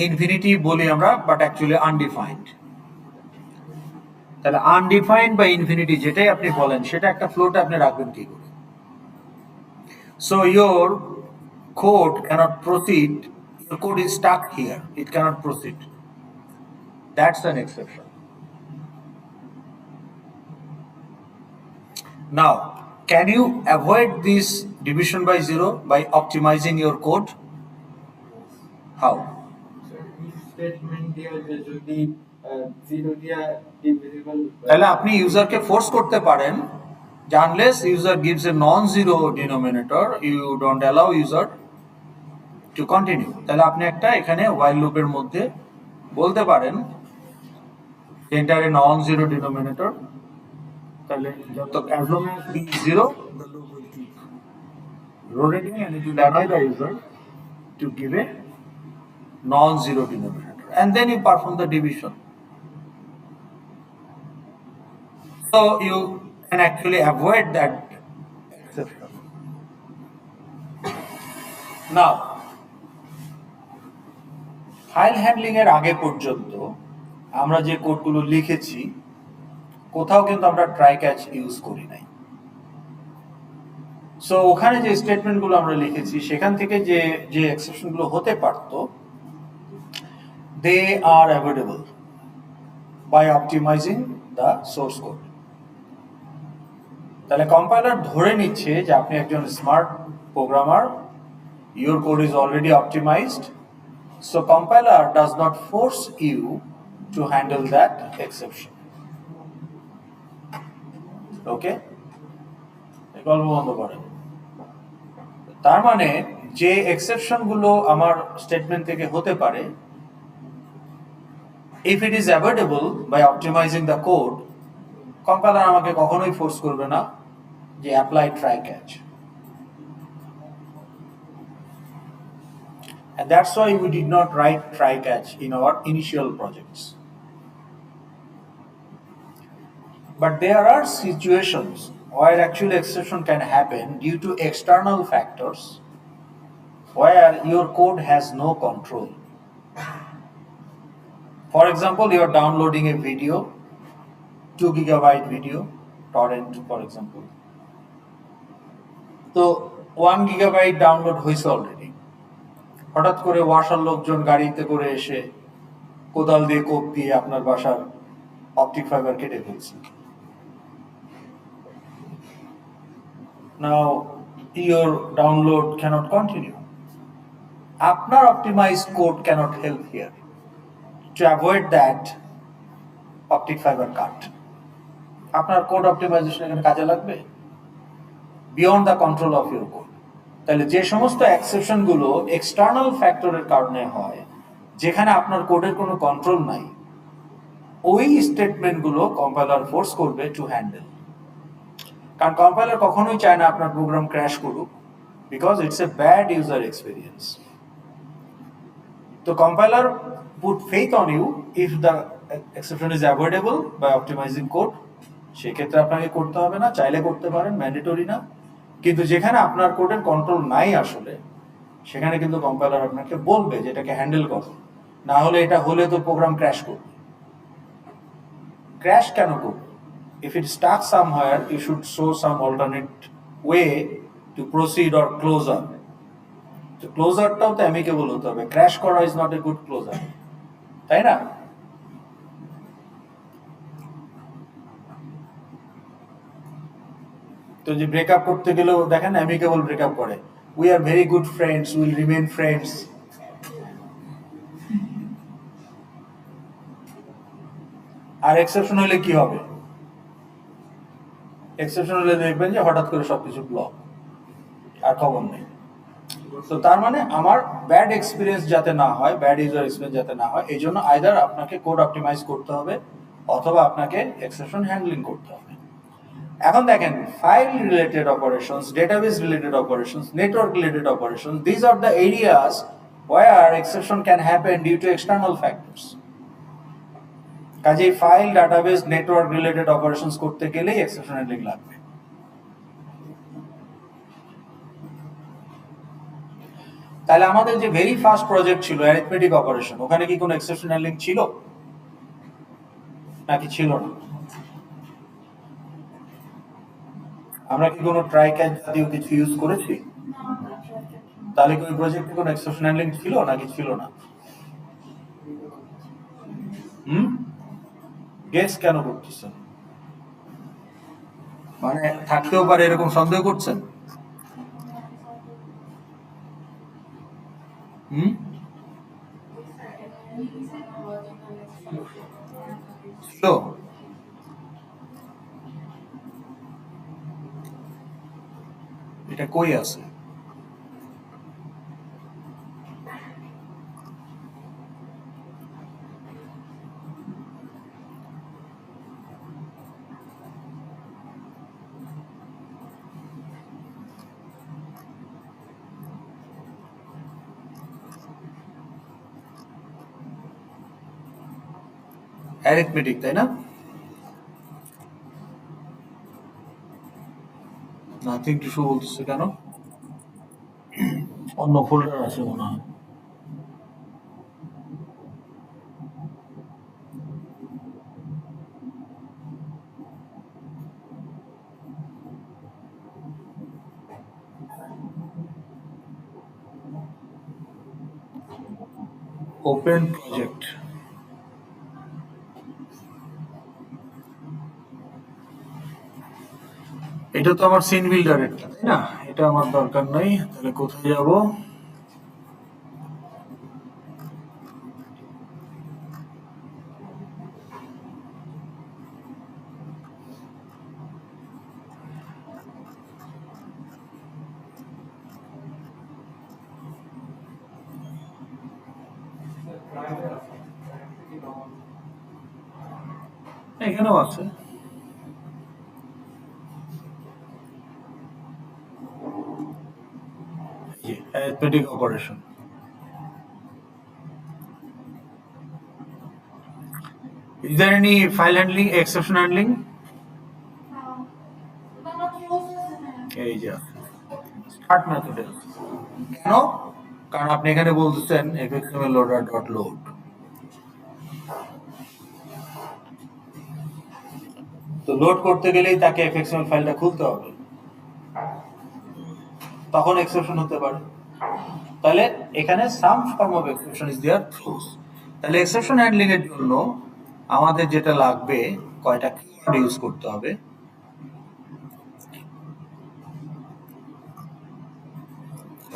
Speaker 1: Infinity বলি আমরা, but actually undefined. তাহলে আনডিফাইন্ড বা ইনফিনিটি যেটাই আপনি বলেন সেটা একটা ফ্লোটে আপনি রাখবেন কি করে? So your code can't proceed, your code is stuck here, it can't proceed. That's an exception. Now can you avoid this division by 0 by optimising your code? How?
Speaker 3: Statement দিয়ে যদি 0 দিয়া ডিভিজিবল,
Speaker 1: তাহলে আপনি ইউজারকে ফোর্স করতে পারেন যে unless user gives a non zero denominator you don't allow user to continue. তাহলে আপনি একটা এখানে while লুপের মধ্যে বলতে পারেন enter a non zero denominator, তাহলে যত as long as b is 0 the loop will keep rotating and it will allow the user to give a non zero denominator and then you perform the division. So you can actually avoid that exception. Now, file handling এর আগে পর্যন্ত আমরা যে কোডগুলো লিখেছি কোথাও কিন্তু আমরা try catch use করি নাই। সো ওখানে যে স্টেটমেন্টগুলো আমরা লিখেছি সেখান থেকে যে এক্সেপশনগুলো হতে পারত, they are avoidable by optimising the source code. তাহলে কম্পাইলার ধরে নিচ্ছে যে আপনি একজন smart programmer, your code is already optimized, so compiler does not force you to handle that exception. Okay? গল্প বন্ধ করেন। তার মানে যে এক্সেপশন গুলো আমার স্টেটমেন্ট থেকে হতে পারে, if it is avoidable by optimizing the code, compiler আমাকে কখনোই ফোর্স করবে না যে apply try catch. And that's why we did not write try catch in our initial projects. But there are situations where actual exception can happen due to external factors where your code has no control. For example, you are downloading a video, 2 gigabyte video, torrent for example. So 1 gigabyte download হয়েছে already. হঠাৎ করে ওয়াসার লোকজন গাড়িতে করে এসে কোদাল দিয়ে কোপ দিয়ে আপনার বাসার অপটিক ফাইবার কেটে ফেলছে। Now your download cannot continue. আপনার optimized code cannot help here to avoid that optic fiber cut. আপনার কোড অপটিমাইজেশন এখানে কাজে লাগবে beyond the control of your code. তাহলে যে সমস্ত এক্সেপশন গুলো এক্সটার্নাল ফ্যাক্টরের কারণে হয়, যেখানে আপনার কোডের কোনো কন্ট্রোল নাই, ওই স্টেটমেন্ট গুলো কম্পাইলার ফোর্স করবে টু হ্যান্ডেল। কারণ কম্পাইলার কখনোই চায় না আপনার প্রোগ্রাম ক্র্যাশ করুক, because it's a bad user experience. তো compiler put faith on you if the exception is avoidable by optimizing code, সেক্ষেত্রে আপনাকে করতে হবে না, চাইলে করতে পারেন, ম্যান্ডেটরি না। কিন্তু যেখানে আপনার কোডের কন্ট্রোল নাই আসলে, সেখানে কিন্তু কম্পাইলার আপনাকে বলবে যে এটাকে হ্যান্ডেল করো, না হলে এটা হলে তো প্রোগ্রাম ক্র্যাশ করবে। ক্র্যাশ কেন করবে? If it stuck somewhere, you should show some alternate way to proceed or closure. তো ক্লোজারটাও তো অ্যামিকেবল হতে হবে। ক্র্যাশ করা is not a good closure, তাই না? তো যে ব্রেকআপ করতে গেলেও দেখেন অ্যামিকেবল ব্রেকআপ করে, we are very good friends, will remain friends. আর এক্সেপশন হলে কি হবে? এক্সেপশন হলে দেখবেন যে হঠাৎ করে সবকিছু ব্লক, আর খবর নেই। তো তার মানে আমার ব্যাড এক্সপিরিয়েন্স যাতে না হয়, ব্যাড ইউজার এক্সপিরিয়েন্স যাতে না হয়, এই জন্য আইদার আপনাকে কোড অপটিমাইজ করতে হবে অথবা আপনাকে এক্সেপশন হ্যান্ডলিং করতে হবে। এখন দেখেন, file related operations, database related operations, network related operations, this are the areas where exception can happen due to external factors. কাজেই file, database, network related operations করতে গেলেই এক্সেপশন হ্যান্ডলিং লাগবে। তাহলে আমাদের যে ভেরি ফার্স্ট প্রজেক্ট ছিল arithmetic operation, ওখানে কি কোনো এক্সেপশন হ্যান্ডলিং ছিল নাকি ছিল না? আমরা কি কোনো ট্রাই ক্যাচ জাতীয় কিছু ইউজ করেছি? তাহলে কি ওই প্রজেক্টে কোনো এক্সেপশন হ্যান্ডলিং ছিল নাকি ছিল না? গেস কেন করতেছেন? মানে থাকতেও পারে এরকম সন্দেহ করছেন? ছিল? এটা কই আছে? অ্যারিথমেটিক, তাই না? নাথিং টু শো বলতেছে কেন? অন্য ফোল্ডার আছে মনে হয়। ওপেন প্রজেক্ট, এটা তো আমার সিন বিল্ডারের, তাই না? এটা আমার দরকার নাই। তাহলে কোথায় যাব? এখানেও আছে। Arithmetic operation. Is there any file handling, exception handling? এই যে স্টার্ট মেথডে। কেন? কারণ আপনি এখানে বলতেছেন fxml loader dot load। তো লোড করতে গেলেই তাকে fxml ফাইলটা খুলতে হবে, তখন এক্সেপশন হতে পারে। তাহলে এখানে some form of exception is there throws. তাহলে এক্সেপশন হ্যান্ডলিং এর জন্য আমাদের যেটা লাগবে, কয়টা কিওয়ার্ড ইউজ করতে হবে।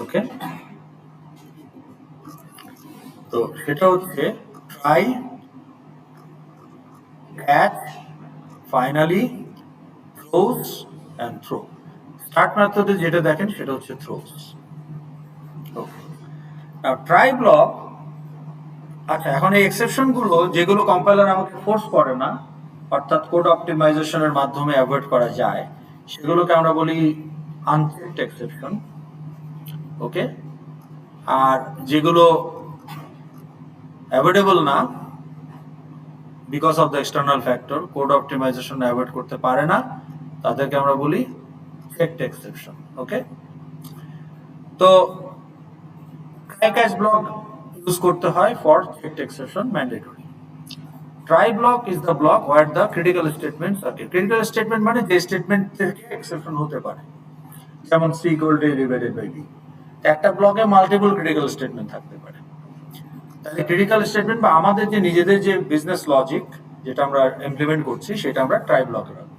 Speaker 1: ওকে, তো সেটা হচ্ছে try, catch, finally, throws and throw. Start মেথডে যেটা দেখেন সেটা হচ্ছে থ্রোস। Try block. আচ্ছা, এখন এই এক্সেপশন গুলো যেগুলো কম্পাইলার আমাকে ফোর্স করে না, অর্থাৎ কোড অপটিমাইজেশনের মাধ্যমে অ্যাভয়েড করা যায়, সেগুলোকে আমরা বলি আনচেকড এক্সেপশন। ওকে, আর যেগুলো অ্যাভয়েডেবল না, because of the external factor, code optimisation avoid করতে পারে না, তাদেরকে আমরা বলি চেকড এক্সেপশন। ওকে, তো ট্রাই ক্যাচ ব্লক ইউজ করতে হয় for checked exception mandatory. Try block is the block where the critical statement থাকে। ক্রিটিক্যাল স্টেটমেন্ট মানে যে স্টেটমেন্ট থেকে এক্সেপশন হতে পারে, যেমন c equal to divided by b. একটা ব্লকে মাল্টিপল ক্রিটিক্যাল স্টেটমেন্ট থাকতে পারে। তাহলে ক্রিটিক্যাল স্টেটমেন্ট বা আমাদের যে নিজেদের যে বিজনেস লজিক যেটা আমরা ইমপ্লিমেন্ট করছি সেটা আমরা ট্রাই ব্লকে রাখবো।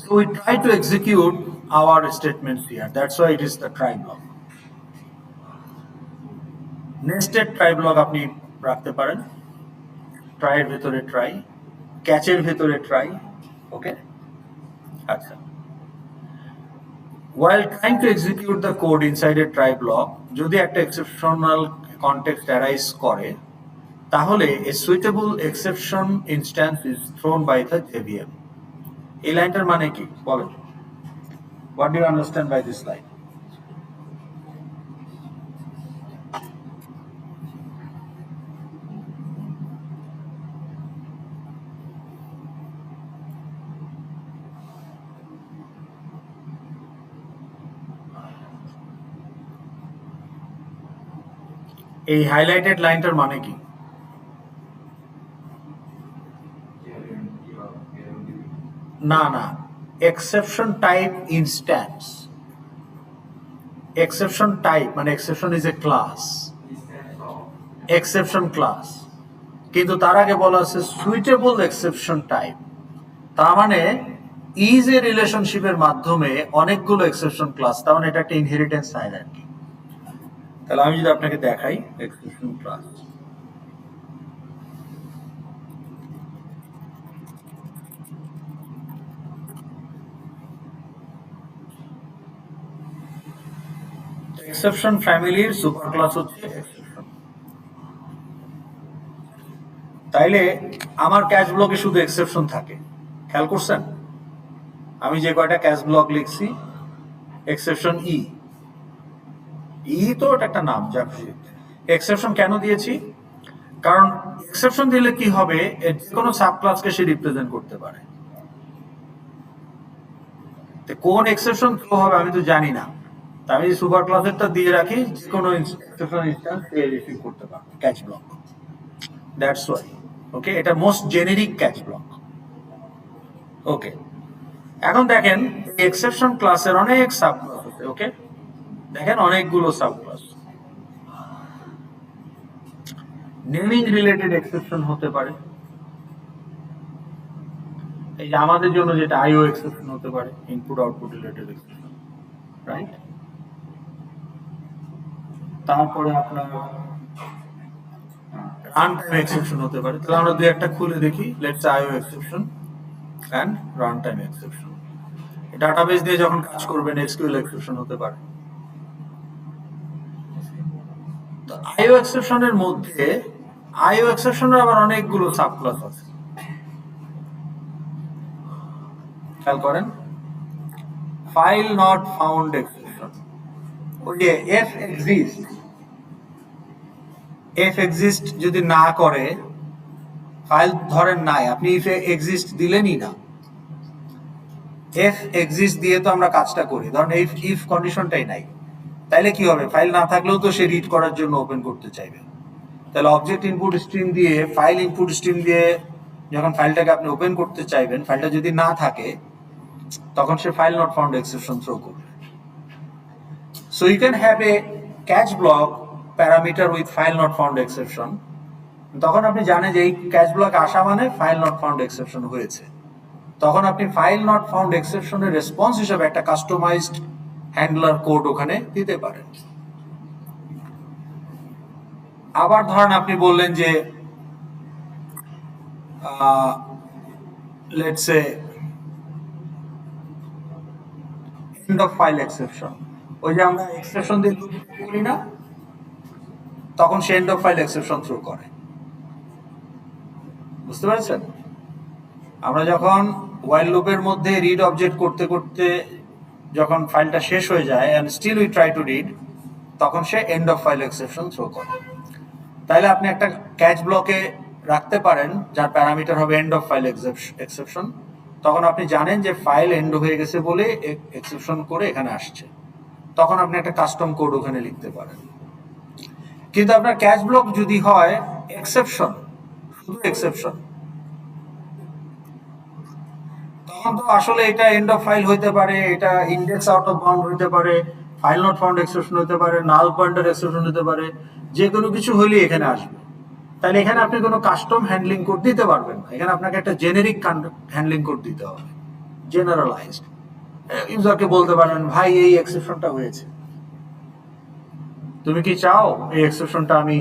Speaker 1: So we try to execute our statements here. That's why it is the try block. Nested try block আপনি রাখতে পারেন। ট্রাই এর ভেতরে ট্রাই, ক্যাচের ভেতরে ট্রাই। ওকে, আচ্ছা। While trying to execute the code inside a try block, যদি একটা exceptional context arise করে, তাহলে a suitable exception instance is thrown by the JVM. এই লাইনটার মানে কি বলেন? What do you understand by this line? এই হাইলাইটেড লাইনটার মানে কি? না না, exception type instance. Exception type মানে exception is a class, exception class. কিন্তু তার আগে বলা আছে সুইটেবল এক্সেপশন টাইপ, তার মানে ইজ এ রিলেশনশিপের মাধ্যমে অনেকগুলো এক্সেপশন ক্লাস, তার মানে এটা একটা ইনহেরিটেন্স হায়ারার্কি। তাহলে আমি যদি আপনাকে দেখাই এক্সেপশন ক্লাস, এক্সেপশন ফ্যামিলির সুপার ক্লাস হচ্ছে এক্সেপশন। তাইলে আমার ক্যাচ ব্লকে শুধু এক্সেপশন থাকে, খেয়াল করছেন? আমি যে কয়টা ক্যাচ ব্লক লিখছি, এক্সেপশন ই, ই তো এটা একটা নাম, যা এক্সেপশন কেন দিয়েছি? কারণ এক্সেপশন দিলে কি হবে, যে কোনো সাব ক্লাসকে সে রিপ্রেজেন্ট করতে পারে। কোন এক্সেপশন থ্রো হবে আমি তো জানি না, আমি সুপার ক্লাসেরটা দিয়ে রাখি, যে কোনো এক্সেপশন ইনস্ট্যান্স সে রিসিভ করতে পারবে catch block. That's why. Okay, এটা most generic catch block. Okay, এখন দেখেন এক্সেপশন ক্লাসের অনেক সাব ক্লাস আছে। ওকে, দেখেন অনেকগুলো sub class. Naming related exception হতে পারে, এই যে আমাদের জন্য যেটা আইও এক্সেপশন হতে পারে, input output related exception, right? তারপরে আপনার রান টাইম এক্সেপশন হতে পারে। তাহলে আমরা দুই একটা খুলে দেখি, let's IO exception and run time exception. Database দিয়ে যখন কাজ করবেন এসকিউএল এক্সেপশন হতে পারে। তো আইও এক্সেপশনের মধ্যে আইও এক্সেপশনের আবার অনেকগুলো সাবক্লাস আছে, খেয়াল করেন। ফাইল নট ফাউন্ড এক্সেপশন, ওই যে এফ এক্সিস্ট, এফ এক্সিস্ট যদি না করে, ফাইল ধরেন নাই, আপনি ইফ এক্সিস্ট দিলেনই না, এফ এক্সিস্ট দিয়ে তো আমরা কাজটা করি, ধরেন এই ইফ কন্ডিশনটাই নাই, তাইলে কি হবে? ফাইল না থাকলেও তো সে রিড করার জন্য ওপেন করতে চাইবে। তাহলে অবজেক্ট ইনপুট স্ট্রিম দিয়ে, ফাইল ইনপুট স্ট্রিম দিয়ে যখন ফাইলটাকে আপনি ওপেন করতে চাইবেন, ফাইলটা যদি না থাকে তখন সে file not found exception throw করবে। So you can have a catch block parameter with file not found exception. তখন আপনি জানেন যে এই ক্যাচ ব্লক আসা মানে ফাইল নট ফাউন্ড এক্সেপশন হয়েছে। তখন আপনি ফাইল নট ফাউন্ড এক্সেপশনের রেসপন্স হিসেবে একটা কাস্টমাইজড হ্যান্ডলার কোড ওখানে দিতে পারেন। আবার ধরেন আপনি বললেন যে let's say end of file exception, ওই যে আমরা এক্সেপশন দিয়ে করি না, তখন সে end of file exception throw করে। বুঝতে পারছেন? আমরা যখন ওয়াইল লুপের মধ্যে রিড অবজেক্ট করতে করতে যখন ফাইলটা শেষ হয়ে যায় and still we try to read, তখন সে end of file exception throw করে। তাহলে আপনি একটা ক্যাচ ব্লকে রাখতে পারেন যার প্যারামিটার হবে এন্ড অফ ফাইল এক্সেপশন। তখন আপনি জানেন যে ফাইল এন্ড হয়ে গেছে বলে এক্সেপশন করে এখানে আসছে, তখন আপনি একটা কাস্টম কোড ওখানে লিখতে পারেন। কিন্তু আপনার ক্যাচ ব্লক যদি হয় এক্সেপশন, শুধু এক্সেপশন, তখন তো আসলে এটা এন্ড অফ ফাইল হইতে পারে, এটা ইন্ডেক্স আউট অফ বাউন্ড হইতে পারে, ফাইল নট ফাউন্ড এক্সেপশন হতে পারে, নাল পয়েন্টার এক্সেপশন হতে পারে, যে কোনো কিছু হলেই এখানে আসবে। তাহলে এখানে আপনি কোনো কাস্টম হ্যান্ডলিং কোড দিতে পারবেন না, এখানে আপনাকে একটা জেনেরিক হ্যান্ডলিং কোড দিতে হবে, জেনারেলাইজড। ইউজারকে বলতে পারেন, ভাই এই এক্সেপশনটা হয়েছে, তুমি কি চাও এই এক্সেপশনটা আমি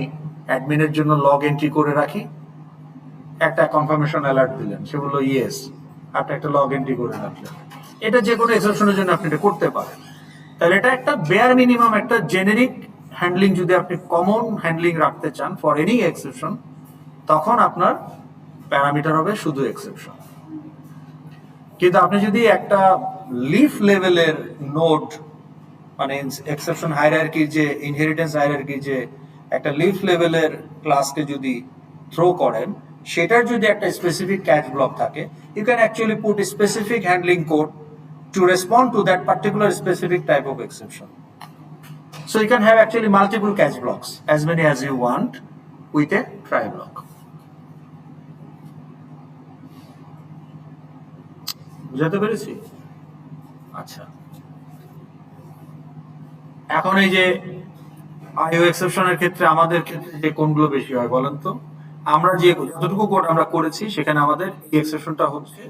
Speaker 1: অ্যাডমিনের জন্য লগ এন্ট্রি করে রাখি? একটা কনফার্মেশন অ্যালার্ট দিলেন, সে বললো ইয়েস, আপনি একটা লগ এন্ট্রি করে রাখলেন। এটা যে কোনো এক্সেপশনের জন্য আপনি এটা করতে পারেন। তাহলে এটা একটা বেয়ার মিনিমাম একটা জেনেরিক হ্যান্ডলিং, যদি আপনি কমন হ্যান্ডলিং রাখতে চান ফর এনি এক্সেপশন, তখন আপনার প্যারামিটার হবে শুধু এক্সেপশন। কিন্তু আপনি যদি একটা লিফ লেভেলের নোড, মানে এক্সেপশন হায়ারার্কির যে ইনহেরিটেন্স হায়ারার্কির যে একটা লিফ লেভেলের ক্লাসকে যদি থ্রো করেন, সেটার যদি একটা স্পেসিফিক ক্যাচ ব্লক থাকে, you can actually put specific handling code to respond to that particular specific type of exception. So you can have actually multiple catch blocks, as many as you want, with a try block. বুঝাতে পেরেছি? আচ্ছা, এখন এই যে আইও এক্সেপশনের ক্ষেত্রে আমাদের ক্ষেত্রে যে কোনগুলো বেশি হয় বলেন তো? আমরা যে যতটুকু কোড আমরা করেছি সেখানে আমাদের এই এক্সেপশনটা হচ্ছে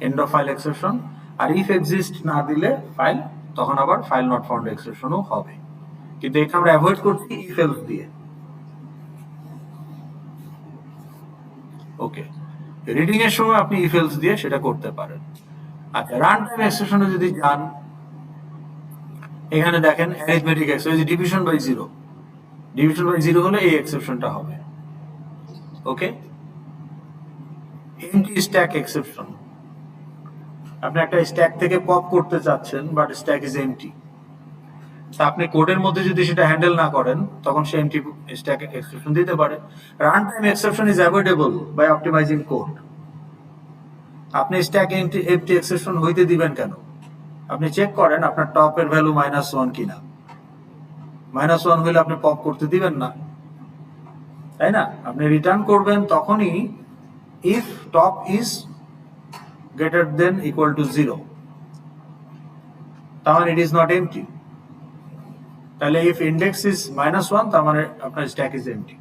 Speaker 1: এন্ড অফ ফাইল এক্সেপশন, আর ইফ এক্সিস্ট না দিলে ফাইল, তখন আবার ফাইল নট ফাউন্ড এক্সেপশনও হবে। কিন্তু এটা আমরা অ্যাভয়েড করছি ইফ এলস দিয়ে। ওকে, রিডিং এর সময় আপনি ইফ এলস দিয়ে সেটা করতে পারেন। আচ্ছা, রান টাইম এক্সেপশনে যদি যান, এখানে দেখেন arithmetic exception, division by zero, division by zero হলে এই এক্সেপশনটা হবে। ওকে, এমটি স্ট্যাক এক্সেপশন, আপনি একটা স্ট্যাক থেকে পপ করতে চাচ্ছেন বাট স্ট্যাক ইজ এমটি, আপনি কোডের মধ্যে যদি সেটা হ্যান্ডেল না করেন, তখন সে এমটি স্ট্যাক এক্সেপশন দিতে পারে। Run time exception is avoidable by optimizing code. আপনি স্ট্যাক এমটি এক্সেপশন হইতে দিবেন কেন? আপনি চেক করেন আপনার টপের ভ্যালু -1 কিনা, -1 হলে আপনি পপ করতে দিবেন না, তাই না? আপনি রিটার্ন করবেন তখনই if top is greater than equal to 0, তার মানে it is not empty। তাহলে if index is -1, তার মানে আপনার stack is empty।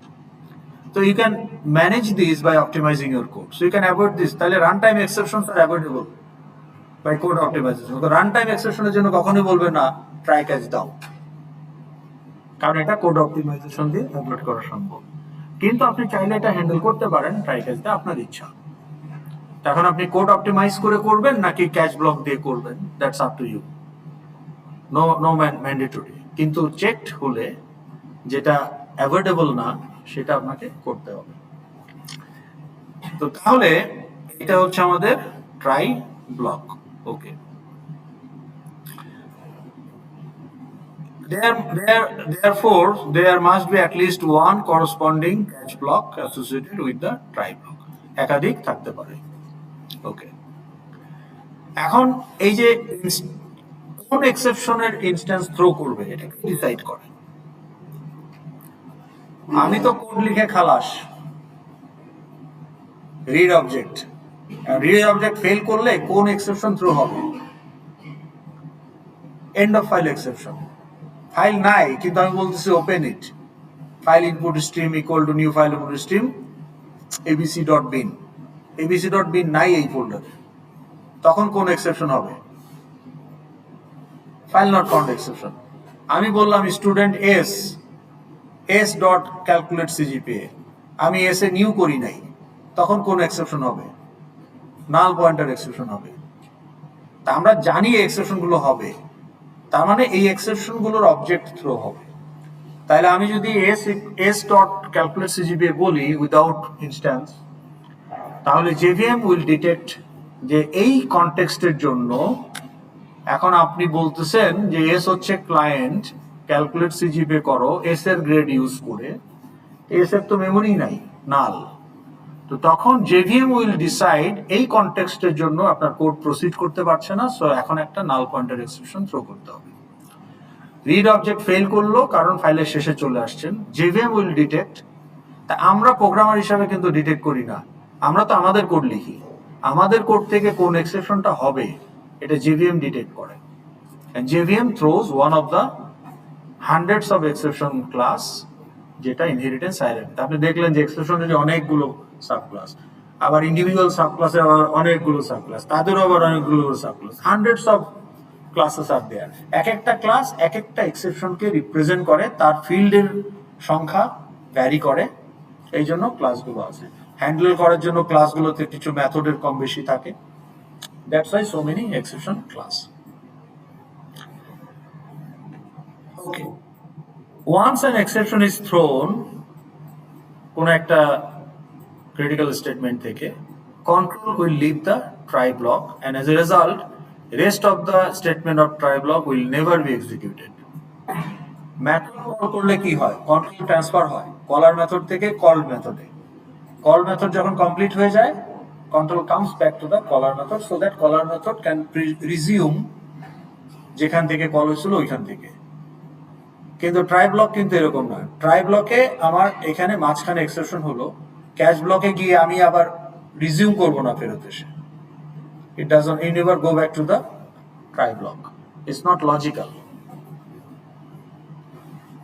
Speaker 1: So you can manage this by optimizing your code, so you can avoid this। তাহলে runtime exceptions are avoidable by code optimization। তো runtime exception এর জন্য কখনোই বলবে না try catch দাও, কারণ এটা কোড অপটিমাইজেশন দিয়ে আপলোড করা সম্ভব। কিন্তু আপনি চাইলে এটা হ্যান্ডেল করতে পারেন ট্রাই ক্যাচ দিয়ে, আপনার ইচ্ছা। এখন আপনি কোড অপটিমাইজ করে করবেন নাকি ক্যাচ ব্লক দিয়ে করবেন, that's up to you, no mandatory. কিন্তু চেকড হলে যেটা অ্যাভয়েডেবল না সেটা আপনাকে করতে হবে। তো তাহলে এটা হচ্ছে আমাদের try block. Okay, therefore there must be at least one corresponding catch block associated with the try block, একাধিক থাকতে পারে। ওকে, এখন এই যে কোন এক্সেপশনের ইনস্ট্যান্স থ্রো করবে এটা কি ডিসাইড করে? আমি তো কোড লিখে খালাস, read object, read object fail করলে কোন এক্সেপশন থ্রো হবে? And of file exception. File নাই কিন্তু আমি বলতেছি open it, file input stream equal to new file input stream abc.bin, abc.bin নাই এই ফোল্ডারে, তখন কোন এক্সেপশন হবে? File not found exception. আমি বললাম student S dot calculate CGPA, আমি এস এ নিউ করি নাই, তখন কোন এক্সেপশন হবে? নাল পয়েন্টার এক্সেপশন হবে। তা আমরা জানি এই এক্সেপশন গুলো হবে, তার মানে এই এক্সেপশন গুলোর অবজেক্ট থ্রো হবে। তাহলে আমি যদি এস ডট ক্যালকুলেট সিজিপিএ বলি উইদাউট ইনস্ট্যান্স, তাহলে জেভিএম উইল ডিটেক্ট যে এই কনটেক্সটের জন্য এখন আপনি বলতেছেন যে এস হচ্ছে ক্লায়েন্ট, ক্যালকুলেট সিজিপিএ করো এস এর গ্রেড ইউজ করে, এসএফ তো মেমোরি নাই, নাল। তো তখন জেভিএম উইল ডিসাইড এই কনটেক্সটের জন্য আপনার কোড প্রসিড করতে পারছে না, সো এখন একটা নাল পয়েন্টার এক্সেপশন থ্রো করতে হবে। রিড অবজেক্ট ফেল করলো কারণ ফাইলের শেষে চলে আসছেন, জেভিএম উইল ডিটেক্ট। তা আমরা প্রোগ্রামার হিসাবে কিন্তু ডিটেক্ট করি না, আমরা তো আমাদের কোড লিখি, আমাদের কোড থেকে কোন এক্সেপশনটা হবে এটা জেভিএম ডিটেক্ট করে। and JVM throws one of the hundreds of exception class যেটা ইনহেরিটেন্স আইডেন্টি। আপনি দেখলেন যে এক্সেপশনের যে অনেকগুলো সাবক্লাস, আবার ইন্ডিভিজুয়াল সাবক্লাসে আবার অনেকগুলো সাবক্লাস, তাদেরও আবার অনেকগুলো সাবক্লাস, হান্ড্রেডস অফ ক্লাসেস আর দেয়ার। এক একটা ক্লাস এক একটা এক্সেপশনকে রিপ্রেজেন্ট করে, তার ফিল্ডের সংখ্যা ভ্যারি করে, এই জন্য ক্লাসগুলো আছে। হ্যান্ডেল করার জন্য ক্লাসগুলোতে কিছু মেথডের কম বেশি থাকে, that's why so many exception class. Okay. Once an exception is thrown কোন একটা critical statement থেকে, control will leave the try block and as a result rest of the statement of try block will never be executed. Method call করলে কি হয়, control transfer হয় caller method থেকে call মেথডে। Call method যখন complete হয়ে যায়, control comes back to the caller method so that caller method can resume যেখান থেকে কল হয়েছিল ওইখান থেকে। কিন্তু ট্রাই ব্লক কিন্তু এরকম নয়, ট্রাই ব্লকে আমার এখানে মাঝখানে এক্সেপশন হলো, ক্যাচ ব্লকে গিয়ে আমি আবার রিজিউম করব না ফেরত এসে, it doesn't, you never go back to the try block, it's not logical.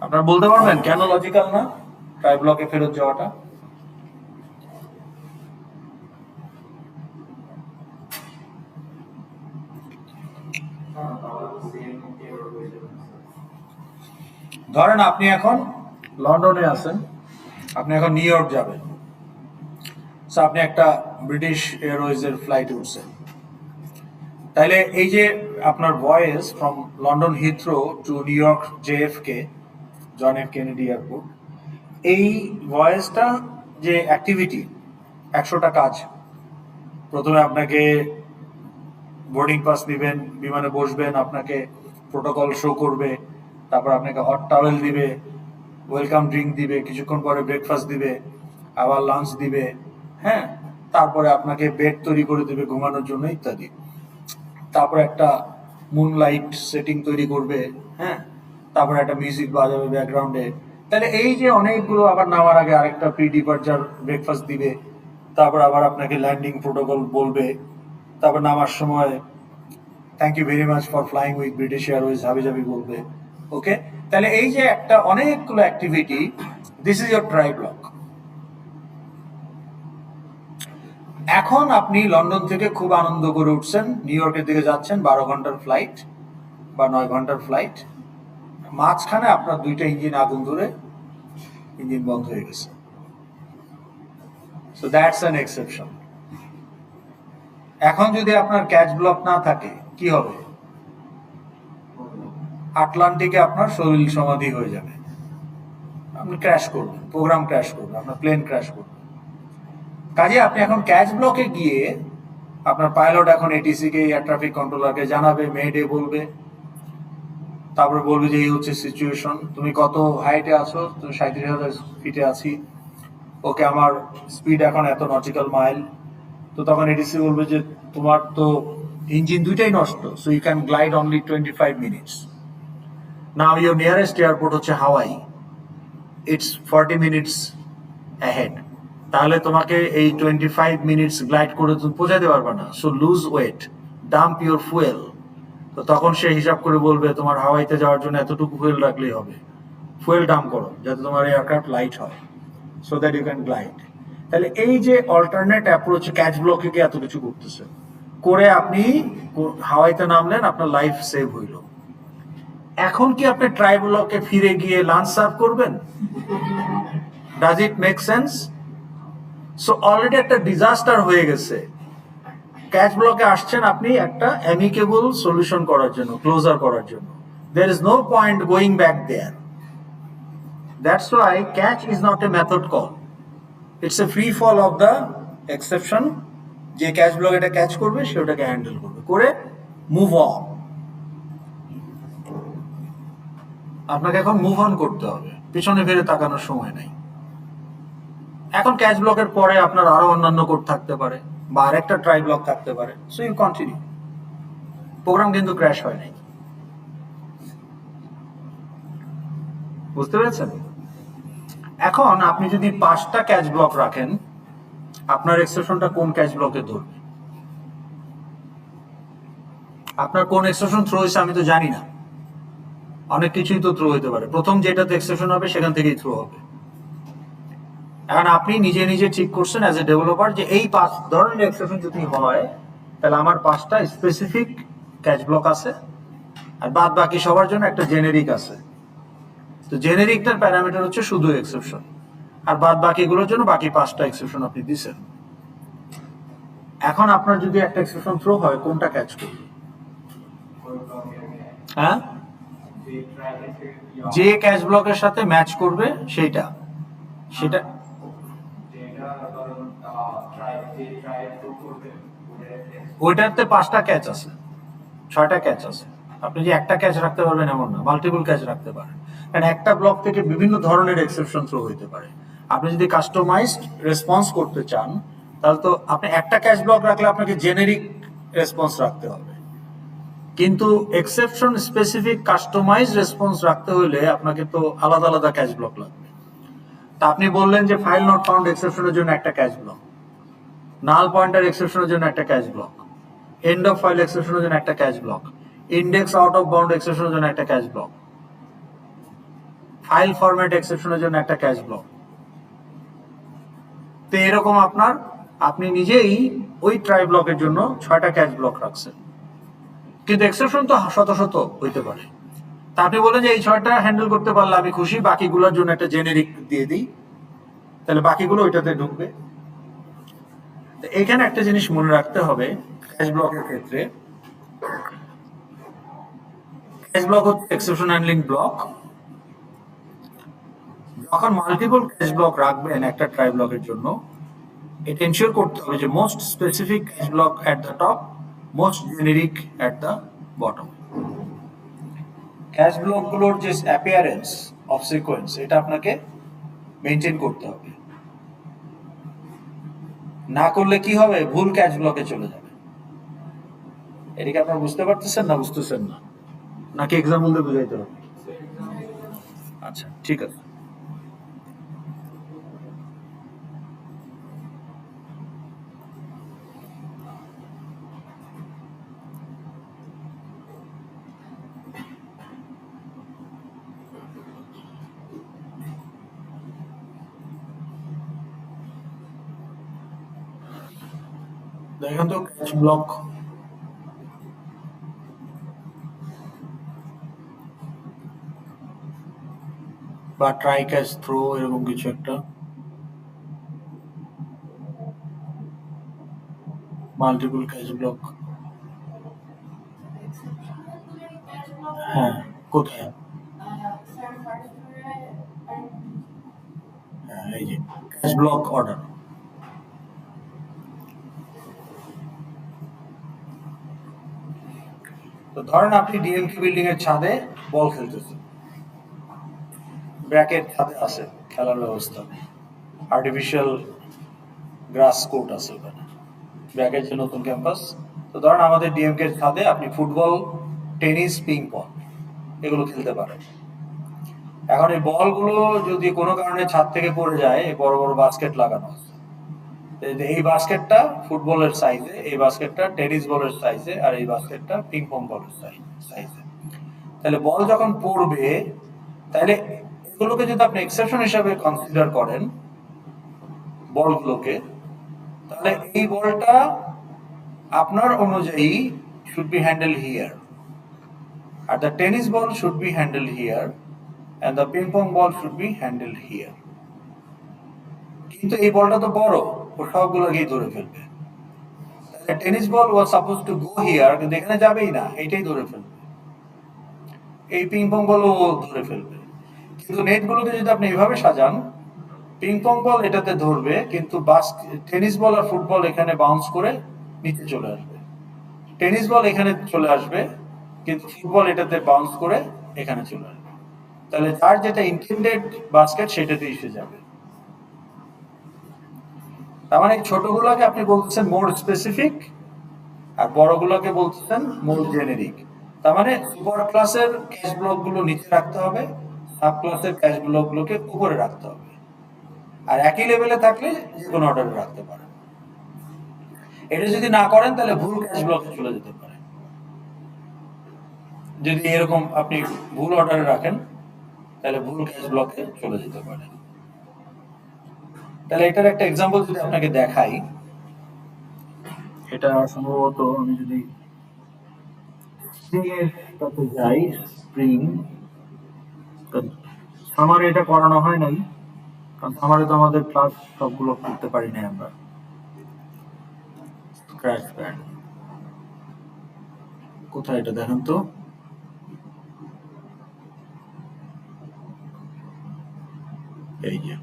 Speaker 1: আপনারা বলতে পারবেন কেন লজিক্যাল না ট্রাই ব্লকে ফেরত যাওয়াটা? ধরেন আপনি এখন লন্ডনে আছেন, আপনি এখন নিউ ইয়র্ক যাবেন, সো আপনি একটা ব্রিটিশ এয়ারওয়েজের ফ্লাইটে উঠছেন, তাইলে এই যে আপনার voice from London Heathrow to New York JFK, John F Kennedy airport, এই ভয়েসটা যে অ্যাক্টিভিটি 100টা কাজ। প্রথমে আপনাকে বোর্ডিং পাস দিবেন, বিমানে বসবেন, আপনাকে প্রোটোকল শো করবে, তারপর আপনাকে হট টাওয়েল দিবে, ওয়েলকাম ড্রিঙ্ক দিবে, কিছুক্ষণ পরে ব্রেকফাস্ট দিবে, আবার লাঞ্চ দিবে, হ্যাঁ, তারপরে আপনাকে বেড তৈরি করে দেবে ঘুমানোর জন্য ইত্যাদি, তারপরে একটা মুনলাইট সেটিং তৈরি করবে, হ্যাঁ, তারপরে একটা মিউজিক বাজাবে ব্যাকগ্রাউন্ডে। তাহলে এই যে অনেকগুলো, আবার নামার আগে আরেকটা প্রি ডিপার্চার ব্রেকফাস্ট দিবে, তারপর আবার আপনাকে ল্যান্ডিং প্রোটোকল বলবে, তারপর নামার সময় thank you very much for flying with British Airways হাবি জাবি বলবে। ওকে, তাহলে এই যে একটা অনেকগুলো activity, this is your try block. এখন আপনি লন্ডন থেকে খুব আনন্দ করে উঠছেন, নিউ ইয়র্কের দিকে যাচ্ছেন, 12 ঘন্টার ফ্লাইট বা 9 ঘন্টার ফ্লাইট, মাঝখানে আপনার দুইটা ইঞ্জিন আগুন ধরে ইঞ্জিন বন্ধ হয়ে গেছে, সো দ্যাটস অ্যান এক্সেপশন। এখন যদি আপনার ক্যাচ ব্লক না থাকে কি হবে? আটলান্টিকে আপনার শরীর সমাধি হয়ে যাবে, আপনি ক্র্যাশ করবেন, প্রোগ্রাম ক্র্যাশ করবে, আপনার প্লেন ক্র্যাশ করবে। কাজে আপনি এখন ক্যাচ ব্লকে গিয়ে আপনার পাইলট এখন এটিসি কে, এয়ার ট্রাফিক কন্ট্রোলারকে জানাবে, মেডে বলবে, তারপরে বলবে যে এই হচ্ছে সিচুয়েশন, তুমি কত হাইটে আছো, তুমি 37,000 ফিটে আছি, ওকে আমার স্পিড এখন এত নটিক্যাল মাইল। তো তখন এটিসি বলবে যে তোমার তো ইঞ্জিন দুইটাই নষ্ট, so you can glide only 25 minutes. Now your nearest airport হচ্ছে হাওয়াই, ইটস 40 মিনিটস অ্যাহেড, তাহলে তোমাকে এই 25 মিনিটস গ্লাইড করে তুমি পৌঁছাতে পারবে না, so lose weight, dump your fuel. তো তখন সে হিসাব করে বলবে তোমার হাওয়াইতে যাওয়ার জন্য এতটুকু ফুয়েল রাখলেই হবে, ফুয়েল ডাম্প করো যাতে তোমার এয়ারক্রাফট লাইট হয়, so that you can glide. তাহলে এই যে অল্টারনেট অ্যাপ্রোচ, ক্যাচ ব্লকে গিয়ে এত কিছু করতেছে, করে আপনি হাওয়াইতে নামলেন, আপনার লাইফ সেভ হইল। এখন কি আপনি ট্রাই ব্লকে ফিরে গিয়ে লাঞ্চ সার্ভ করবেন? Does it make sense? So already একটা ডিজাস্টার হয়ে গেছে, ক্যাচ ব্লকে আসছেন আপনি একটা অ্যামিকেবল সলিউশন করার জন্য, ক্লোজার করার জন্য, there is no point going back there. That's why catch is not a method call, it's a free fall of the exception, যে ক্যাচ ব্লক এটা ক্যাচ করবে সে ওটাকে হ্যান্ডেল করবে, করে মুভ অন। আপনাকে এখন মুভ অন করতে হবে, পিছনে ফিরে তাকানোর সময় নাই। এখন ক্যাচ ব্লকের পরে আপনার আরো অন্যান্য কোড থাকতে পারে বা আরেকটা ট্রাই ব্লক থাকতে পারে, সো ইউ কন্টিনিউ। প্রোগ্রাম কিন্তু ক্র্যাশ হয় নাই। বুঝতে পেরেছেন? এখন আপনি যদি 5টা ক্যাচ ব্লক রাখেন, আপনার এক্সেপশনটা কোন ক্যাচ ব্লকে ধরবে? আপনার কোন এক্সেপশন থ্রো হয়েছে আমি তো জানি না, অনেক কিছুই তো থ্রো হতে পারে। প্রথম যেটাতে এক্সেপশন হবে সেখান থেকেই থ্রো হবে। এখন আপনি নিজে নিজে ঠিক করছেন অ্যাজ এ ডেভেলপার যে এই 5 ধরনের এক্সেপশন যদি হয় তাহলে আমার 5টা স্পেসিফিক ক্যাচ ব্লক আছে আর বাদ বাকি সবার জন্য একটা জেনেরিক আছে। তো জেনেরিকটার প্যারামিটার হচ্ছে শুধু এক্সেপশন, আর বাদ বাকিগুলোর জন্য বাকি 5টা এক্সেপশন আপনি দিচ্ছেন। এখন আপনার যদি একটা এক্সেপশন থ্রো হয়, কোনটা ক্যাচ করবে? হ্যাঁ, যে ক্যাচ ব্লকের সাথে ম্যাচ করবে সেটা সেটা ওইটাতে 5টা ক্যাচ আছে, 6টা ক্যাচ আছে। আপনি যে একটা ক্যাচ রাখতে পারবেন এমন না, মাল্টিপল ক্যাচ রাখতে পারেন, কারণ একটা ব্লক থেকে বিভিন্ন ধরনের এক্সেপশন থ্রো হইতে পারে। আপনি যদি কাস্টমাইজড রেসপন্স করতে চান তাহলে তো আপনি একটা ক্যাচ ব্লক রাখলে আপনাকে জেনেরিক রেসপন্স রাখতে হবে, কিন্তু এক্সেপশন স্পেসিফিক কাস্টমাইজ রেসপন্স রাখতে হলে আপনাকে তো আলাদা আলাদা ক্যাচ ব্লক লাগবে। তা আপনি বললেন যে ফাইল নট ফাউন্ড এক্সেপশনের জন্য একটা ক্যাচ ব্লক, নাল পয়েন্টার এক্সেপশনের জন্য একটা catch block, end of file এক্সেপশনের জন্য একটা catch block, index out of bound এক্সেপশনের জন্য একটা ক্যাচ ব্লক, ফাইল ফরম্যাট এক্সেপশনের জন্য একটা ক্যাচ ব্লক। তো এরকম আপনি নিজেই ওই ট্রাই ব্লকের জন্য 6টা ক্যাচ ব্লক রাখছেন, কিন্তু এক্সেপশন তো শত শত হইতে পারে। তা আপনি বলেন যে এই 6টা হ্যান্ডেল করতে পারলে আমি খুশি, বাকিগুলোর জন্য একটা জেনেরিক দিয়ে দিই, তাহলে বাকিগুলো ওইটাতে ঢুকবে। এখানে একটা জিনিস মনে রাখতে হবে, ক্যাচ ব্লকের ক্ষেত্রে ক্যাচ ব্লক হচ্ছে এক্সেপশন হ্যান্ডলিং ব্লক। যখন মাল্টিপল ক্যাচ ব্লক রাখবেন একটা ট্রাই ব্লকের জন্য, এটা এনশিওর করতে হবে যে most specific catch block at the top, most generic at the bottom. Catch ব্লকগুলোর যে অ্যাপিয়ারেন্স অফ সিকোয়েন্স এটা আপনাকে মেনটেন করতে হবে, না করলে কি হবে, ভুল ক্যাচ ব্লকে চলে যাবে। এটাকে আপনারা বুঝতে পারতেছেন না বুঝতেছেন না, নাকি এক্সাম্পল দিয়ে বুঝাইতে হবে? আচ্ছা ঠিক আছে। দেখেন তো ক্যাচ ব্লক বা ট্রাই ক্যাচ থ্রো এরকম কিছু একটা, মাল্টিপল ক্যাচ ব্লক। হ্যাঁ, কোথায়? হ্যাঁ, এই যে ক্যাচ ব্লক অর্ডার। তো ধরেন আপনি ডিএমকে বিল্ডিং এর ছাদে বল খেলতেছেন, ব্র্যাকেট ছাদে আছে খেলার ব্যবস্থা, আর্টিফিশিয়াল গ্রাস কোর্ট আছে ওখানে, ব্র্যাকেট যে নতুন ক্যাম্পাস। তো ধরেন আমাদের ডিএমকে এর ছাদে আপনি ফুটবল, টেনিস, পিং পং এগুলো খেলতে পারেন। এখন এই বলগুলো যদি কোনো কারণে ছাদ থেকে পড়ে যায়, এই বড় বড় বাস্কেট লাগানো আছে, এই বাস্কেটটা ফুটবলের সাইজে, এই বাস্কেটটা টেনিস বলের সাইজে, আর এই বাস্কেটটা পিং পং বলের সাইজে। তাহলে বল যখন পড়বে, তাহলে এগুলোকে যদি আপনি এক্সেপশন হিসাবে কনসিডার করেন বলগুলোকে, তাহলে এই বলটা আপনার অনুযায়ী should be handle here, are the tennis ball should be handle here, and the ping pong ball should be handled here. কিন্তু এই বলটা তো বড়, ও সবগুলোকেই ধরে ফেলবে। তাহলে tennis ball was suppose to go here, কিন্তু এখানে যাবেই না, এটাই ধরে ফেলবে। এই পিং পং বলও ও ধরে ফেলবে। কিন্তু নেটগুলোকে যদি আপনি এইভাবে সাজান, পিং পং বল এটাতে ধরবে, কিন্তু টেনিস বল আর ফুটবল এখানে বাউন্স করে নিচে চলে আসবে, টেনিস বল এখানে চলে আসবে, কিন্তু ফুটবল এটাতে বাউন্স করে এখানে চলে আসবে। তাহলে যার যেটা ইন্টেন্ডেড বাস্কেট সেটাতে এসে যাবে। তার মানে ছোটগুলোকে আপনি বলতেছেন মোর স্পেসিফিক আর বড়গুলোকে বলতেছেন মোর জেনেরিক। তার মানে সুপার ক্লাসের ক্যাশ ব্লকগুলো নিচে রাখতে হবে, সাব ক্লাসের ক্যাশ ব্লকগুলোকে উপরে রাখতে হবে। আর একই লেভেলে থাকলে যে কোনো অর্ডারে রাখতে পারেন। এটা যদি না করেন তাহলে ভুল ক্যাশ ব্লকে চলে যেতে পারে। যদি এরকম আপনি ভুল অর্ডারে রাখেন তাহলে ভুল ক্যাশ ব্লকে চলে যেতে পারে। তাহলে এটার একটা এক্সাম্পল যদি আপনাকে দেখাই, এটা সম্ভবত আমি যদি স্প্রিং এর সাথে যাই, স্প্রিং সামারে এটা করানো হয় নাই, কারণ সামারে তো আমাদের ক্লাস সবগুলো করতে পারি নাই আমরা। ক্র্যাশ প্যাড কোথায় এটা দেখেন তো? এই যে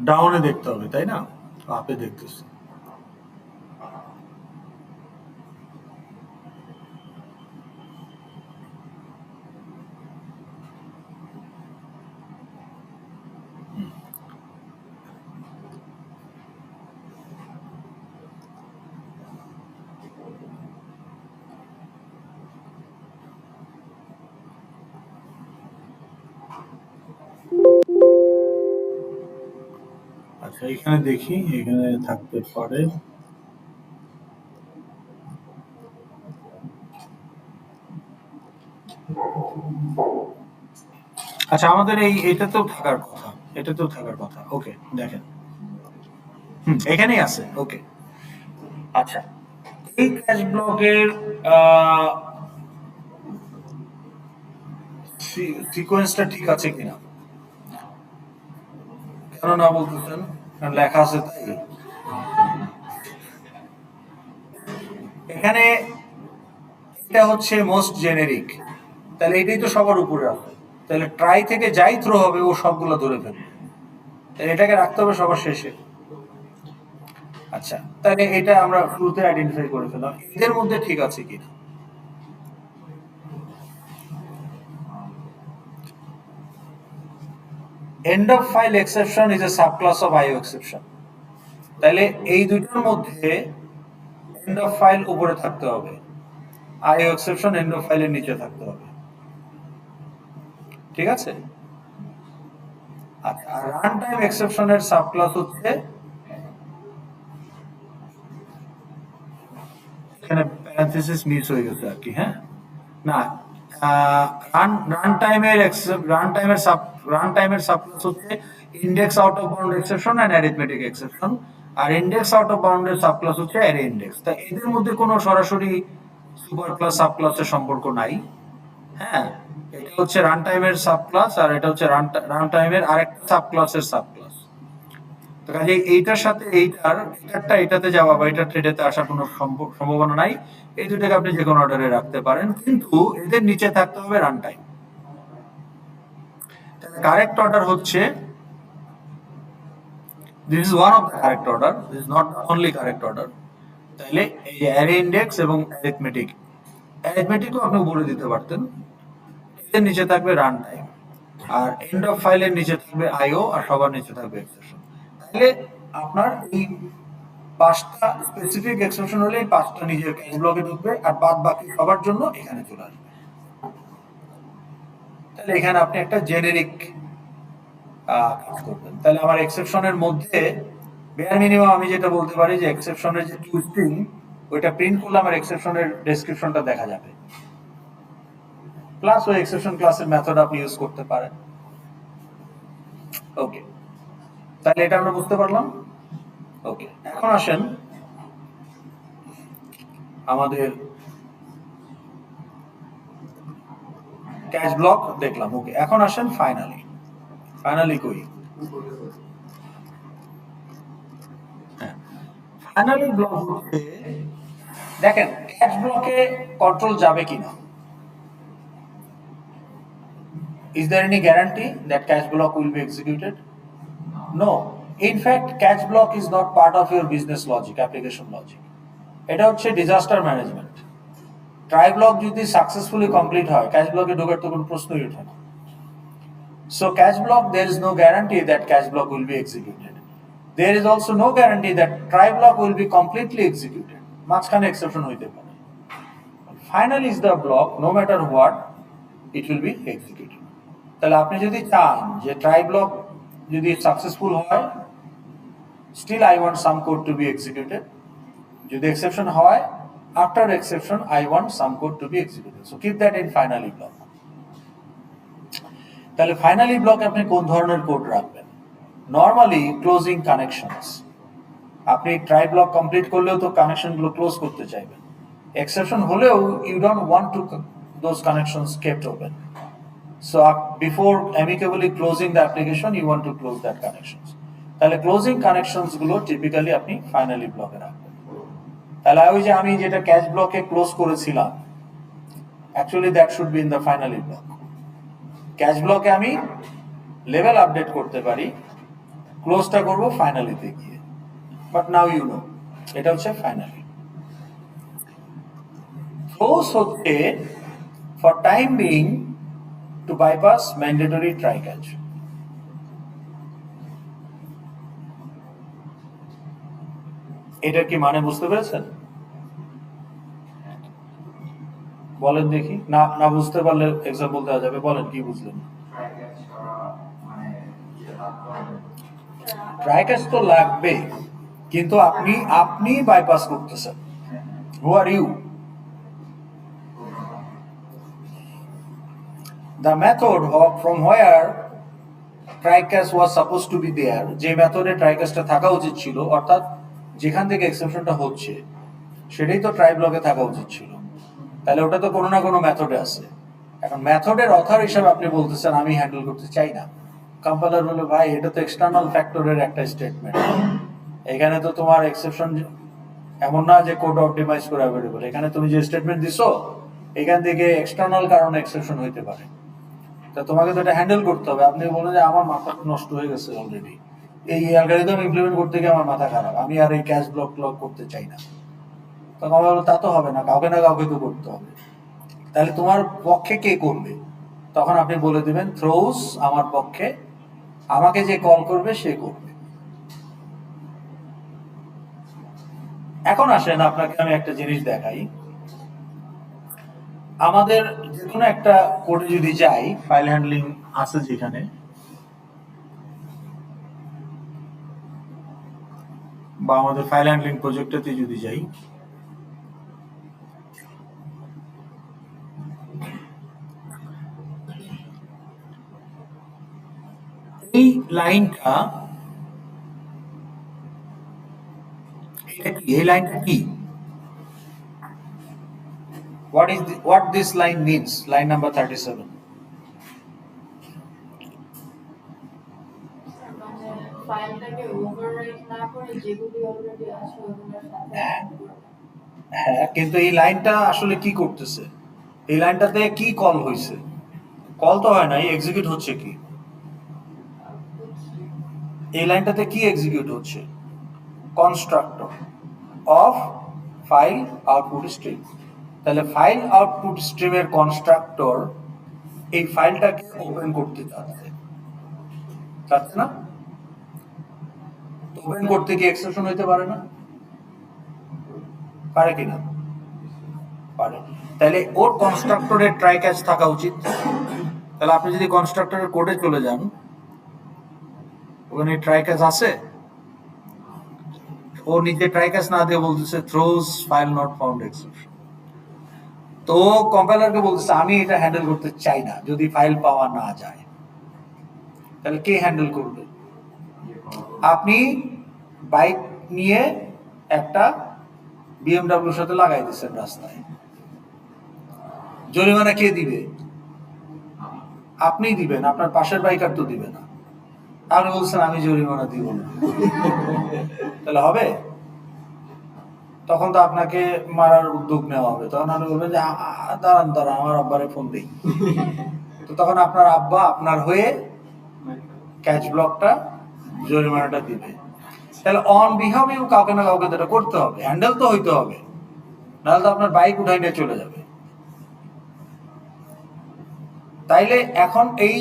Speaker 1: ডাউনে দেখতে হবে তাই না? আপে দেখতেছি। আচ্ছা এখানে দেখি, এখানে থাকতে পারে। আচ্ছা আমাদের এটাতেও থাকার কথা, এটাতেও থাকার কথা। ওকে দেখেন, এখানেই আছে। ওকে আচ্ছা, এই ক্যাশ ব্লকের সিকোয়েন্সটা ঠিক আছে কিনা কেন না বলতেছেন? কারণ লেখা আছে তাই। এখানে এটা হচ্ছে মোস্ট জেনেরিক, তাহলে এটাই তো সবার উপরে আছে। তাহলে ট্রাই থেকে যাই থ্রো হবে ও সবগুলো ধরে ফেলবে, তাহলে এটাকে রাখতে হবে সবার শেষে। আচ্ছা তাহলে এটা আমরা শুরুতে আইডেন্টিফাই করে ফেললাম, এদের মধ্যে ঠিক আছে কিনা। End of file exception is a subclass of IO exception. তাহলে এই দুইটার মধ্যে এন্ড অফ ফাইল উপরে থাকতে হবে, আইও এক্সেপশন এন্ড অফ ফাইলের নিচে থাকতে হবে। ঠিক আছে? আচ্ছা, আর রান টাইম এক্সেপশনের সাবক্লাস হচ্ছে, এখানে প্যারেনথেসিস মিস হয়ে গেছে আর কি। হ্যাঁ না, রান টাইমের সাবক্লাস হচ্ছে index out of bound exception and arithmetic exception, আর ইন্ডেক্স আউট অফ বাউন্ডের সাবক্লাস হচ্ছে অ্যারে ইন্ডেক্স। তা এদের মধ্যে কোনো সরাসরি সুপার ক্লাস সাবক্লাসের সম্পর্ক নাই। হ্যাঁ, এটা হচ্ছে রান টাইমের সাবক্লাস আর এটা হচ্ছে রান টাইমের আরেকটা সাবক্লাসের সাবক্লাস। তো কাজে এইটার সাথে এটারটা এটাতে যাওয়া বা এটা এটাতে আসার কোনো সম্ভাবনা নাই। এই দুটাকে আপনি যে কোনো অর্ডারে রাখতে পারেন, কিন্তু এদের নিচে থাকতে হবে রান টাইম। কারেক্ট অর্ডার হচ্ছে, this is one of the correct order, this is not the only correct order. তাহলে এই যে অ্যারে ইন্ডেক্স এবং অ্যারিথমেটিকও আপনি বলে দিতে পারতেন। এদের নিচে থাকবে রান টাইম, আর এন্ড অফ ফাইলের নিচে থাকবে আইও, আর সবার নিচে থাকবে এক্সেপশন। তাহলে আপনার এই পাঁচটা স্পেসিফিক এক্সেপশন হলে এই পাঁচটা নিজের ক্যাশ ব্লকে ঢুকবে, আর বাদ বাকি সবার জন্য এখানে চলে আসবে। তাহলে এখানে আপনি একটা জেনেরিক কাজ করবেন। তাহলে আমার এক্সেপশনের মধ্যে বেয়ার মিনিমাম আমি যেটা বলতে পারি যে এক্সেপশনের যে টুইস্টিং, ওইটা প্রিন্ট করলে আমার এক্সেপশনের ডেসক্রিপশনটা দেখা যাবে, প্লাস ওই এক্সেপশন ক্লাসের মেথড আপনি ইউজ করতে পারেন। ওকে, তাহলে এটা আমরা বুঝতে পারলাম। ওকে, এখন আসেন আমাদের ক্যাশ ব্লক দেখলাম। ওকে, এখন আসেন ফাইনালি কই, ফাইনালি ব্লক হচ্ছে, দেখেন ক্যাশ ব্লকে কন্ট্রোল যাবে কিনা। Is there any guarantee that cache block will be executed? No. In fact, catch block is not part of your business logic, application logic. এটা হচ্ছে disaster management. Try block যদি successfully complete হয়, catch block এ ঢোকার তো কোনো প্রশ্নই ওঠে না। So catch block, there is no guarantee that catch block will be executed. There is also no guarantee that try block will be completely executed. মাঝখানে exception হইতে পারে। Finally is the block, no matter what, it will be executed. তাহলে আপনি যদি চান যে try block যদি successful হয়, still I want some code to be executed. যদি exception হয়, after exception I want some code to be executed. So keep that in finally block. তাহলে ফাইনালি ব্লক আপনি কোন ধরনের কোড রাখবেন? Normally closing connections. আপনি try block complete করলেও তো কানেকশনগুলো ক্লোজ করতে চাইবেন। এক্সেপশন হলেও you don't want to those connections kept open. So before amicably closing the application you want to close that connections. তাহলে ক্লোজিং কানেকশনসগুলো টিপিক্যালি আপনি ফাইনালি ব্লকে রাখবেন। তাহলে ওই যে আমি যেটা ক্যাচ ব্লকে ক্লোজ করেছিলাম, actually that should be in the finally block. Catch ব্লকে আমি লেভেল আপডেট করতে পারি, ক্লোজটা করব ফাইনালিতে গিয়ে। বাট নাও ইউ নো এটা হচ্ছে ফাইনালি। ক্লোজ হচ্ছে for time being two bypass mandatory try catch. এটার কি মানে বুঝতে পেরেছেন? বলেন দেখি। না না বুঝতে পারলে এক্সাম্পল দেওয়া যাবে। বলেন কি বুঝলেন? ট্রাই ক্যাচ তো লাগবে, কিন্তু আপনি বাইপাস করতেছেন। Who are you? The method from where try catch was supposed to be there, যে মেথডে ট্রাই ক্যাচটা থাকা উচিত ছিল, অর্থাৎ যেখান থেকে এক্সেপশনটা হচ্ছে সেটাই তো ট্রাই ব্লকে থাকা উচিত ছিল। তাহলে ওটা তো কোনো না কোনো মেথডে আছে। এখন মেথডের অথর হিসাবে আপনি বলতেছেন আমি হ্যান্ডেল করতে চাই না। কম্পাইলার বলে ভাই এটা তো এক্সটার্নাল ফ্যাক্টরের একটা স্টেটমেন্ট, এখানে তো তোমার এক্সেপশন এমন না যে কোড অপটিমাইজ করে অ্যাভেলেবল। এখানে তুমি যে স্টেটমেন্ট দিছো এখান থেকে এক্সটার্নাল কারণে এক্সেপশন হইতে পারে, তা তোমাকে তো এটা হ্যান্ডেল করতে হবে। আপনি বলেন যে আমার মাথা নষ্ট হয়ে গেছে অলরেডি, এই অ্যালগরিদম ইমপ্লিমেন্ট করতে গিয়ে আমার মাথা খারাপ, আমি আর এই ক্যাশ ব্লক করতে চাই না। তখন আমার বলো তা তো হবে না, কাউকে না কাউকে তো করতে হবে। তাহলে তোমার পক্ষে কে করবে? তখন আপনি বলে দিবেন থ্রোস আমার পক্ষে, আমাকে যে কল করবে সে করবে। এখন আসেন আপনাকে আমি একটা জিনিস দেখাই। আমাদের যে কোনো একটা কোডে যদি যাই, ফাইল হ্যান্ডলিং আছে যেখানে, বা আমাদের ফাইল হ্যান্ডলিং প্রজেক্টটাতে যদি যাই, এই লাইনটা এই লাইনটা কি? What this line means? Line number 37.
Speaker 2: ফাইলটাকে overwrite না করে যেগুলি অলরেডি আছে ওগুলোর সাথে
Speaker 1: হ্যাঁ, কিন্তু এই লাইনটা আসলে কি করতেছে? এই লাইনটাতে কি কল হয়েছে? কল তো হয় নাই, এক্সিকিউট হচ্ছে কি? এই লাইনটাতে কি এক্সিকিউট হচ্ছে? Constructor of file output stream. তাহলে ফাইল আউটপুট স্ট্রিমের কনস্ট্রাক্টর এই ফাইলটাকে ওপেন করতে চাচ্ছে না? ওপেন করতে কি এক্সেপশন হইতে পারে না? পারে কিনা? পারে। তাহলে ওর কনস্ট্রাক্টরের ট্রাই ক্যাচ থাকা উচিত। তাহলে আপনি যদি কনস্ট্রাক্টরের কোডে চলে যান, ওখানে ট্রাই ক্যাচ আছে, ও নিজে ট্রাই ক্যাচ না দিয়ে বলতেছে throes file not found exception. তো কম্পাইলারকে বলতেছে আমি এটা হ্যান্ডেল করতে চাই না যদি ফাইল পাওয়া না যায়। তাহলে কে হ্যান্ডেল করবে? আপনি বাইক নিয়ে একটা বিএমডব্লিউর সাথে লাগাই দিচ্ছেন রাস্তায়, জরিমানা কে দিবে? আপনি দিবেন, আপনার পাশের বাইকার তো দিবে না। আপনি বলছেন আমি জরিমানা দিব না, তাহলে হবে? তখন তো আপনাকে মারার উদ্যোগ নেওয়া হবে। তখন আপনি বলবেন যে দাঁড়ান আমার আব্বারে ফোন দিই। তো তখন আপনার আব্বা আপনার হয়ে ক্যাচ ব্লকটা জরিমানাটা দিবে। তাহলে অন বিহাফ ইউ কাউকে না কাউকে তো এটা করতে হবে, হ্যান্ডেল তো হইতে হবে, নাহলে তো আপনার বাইক উঠাই নিয়ে চলে যাবে। তাইলে এখন এই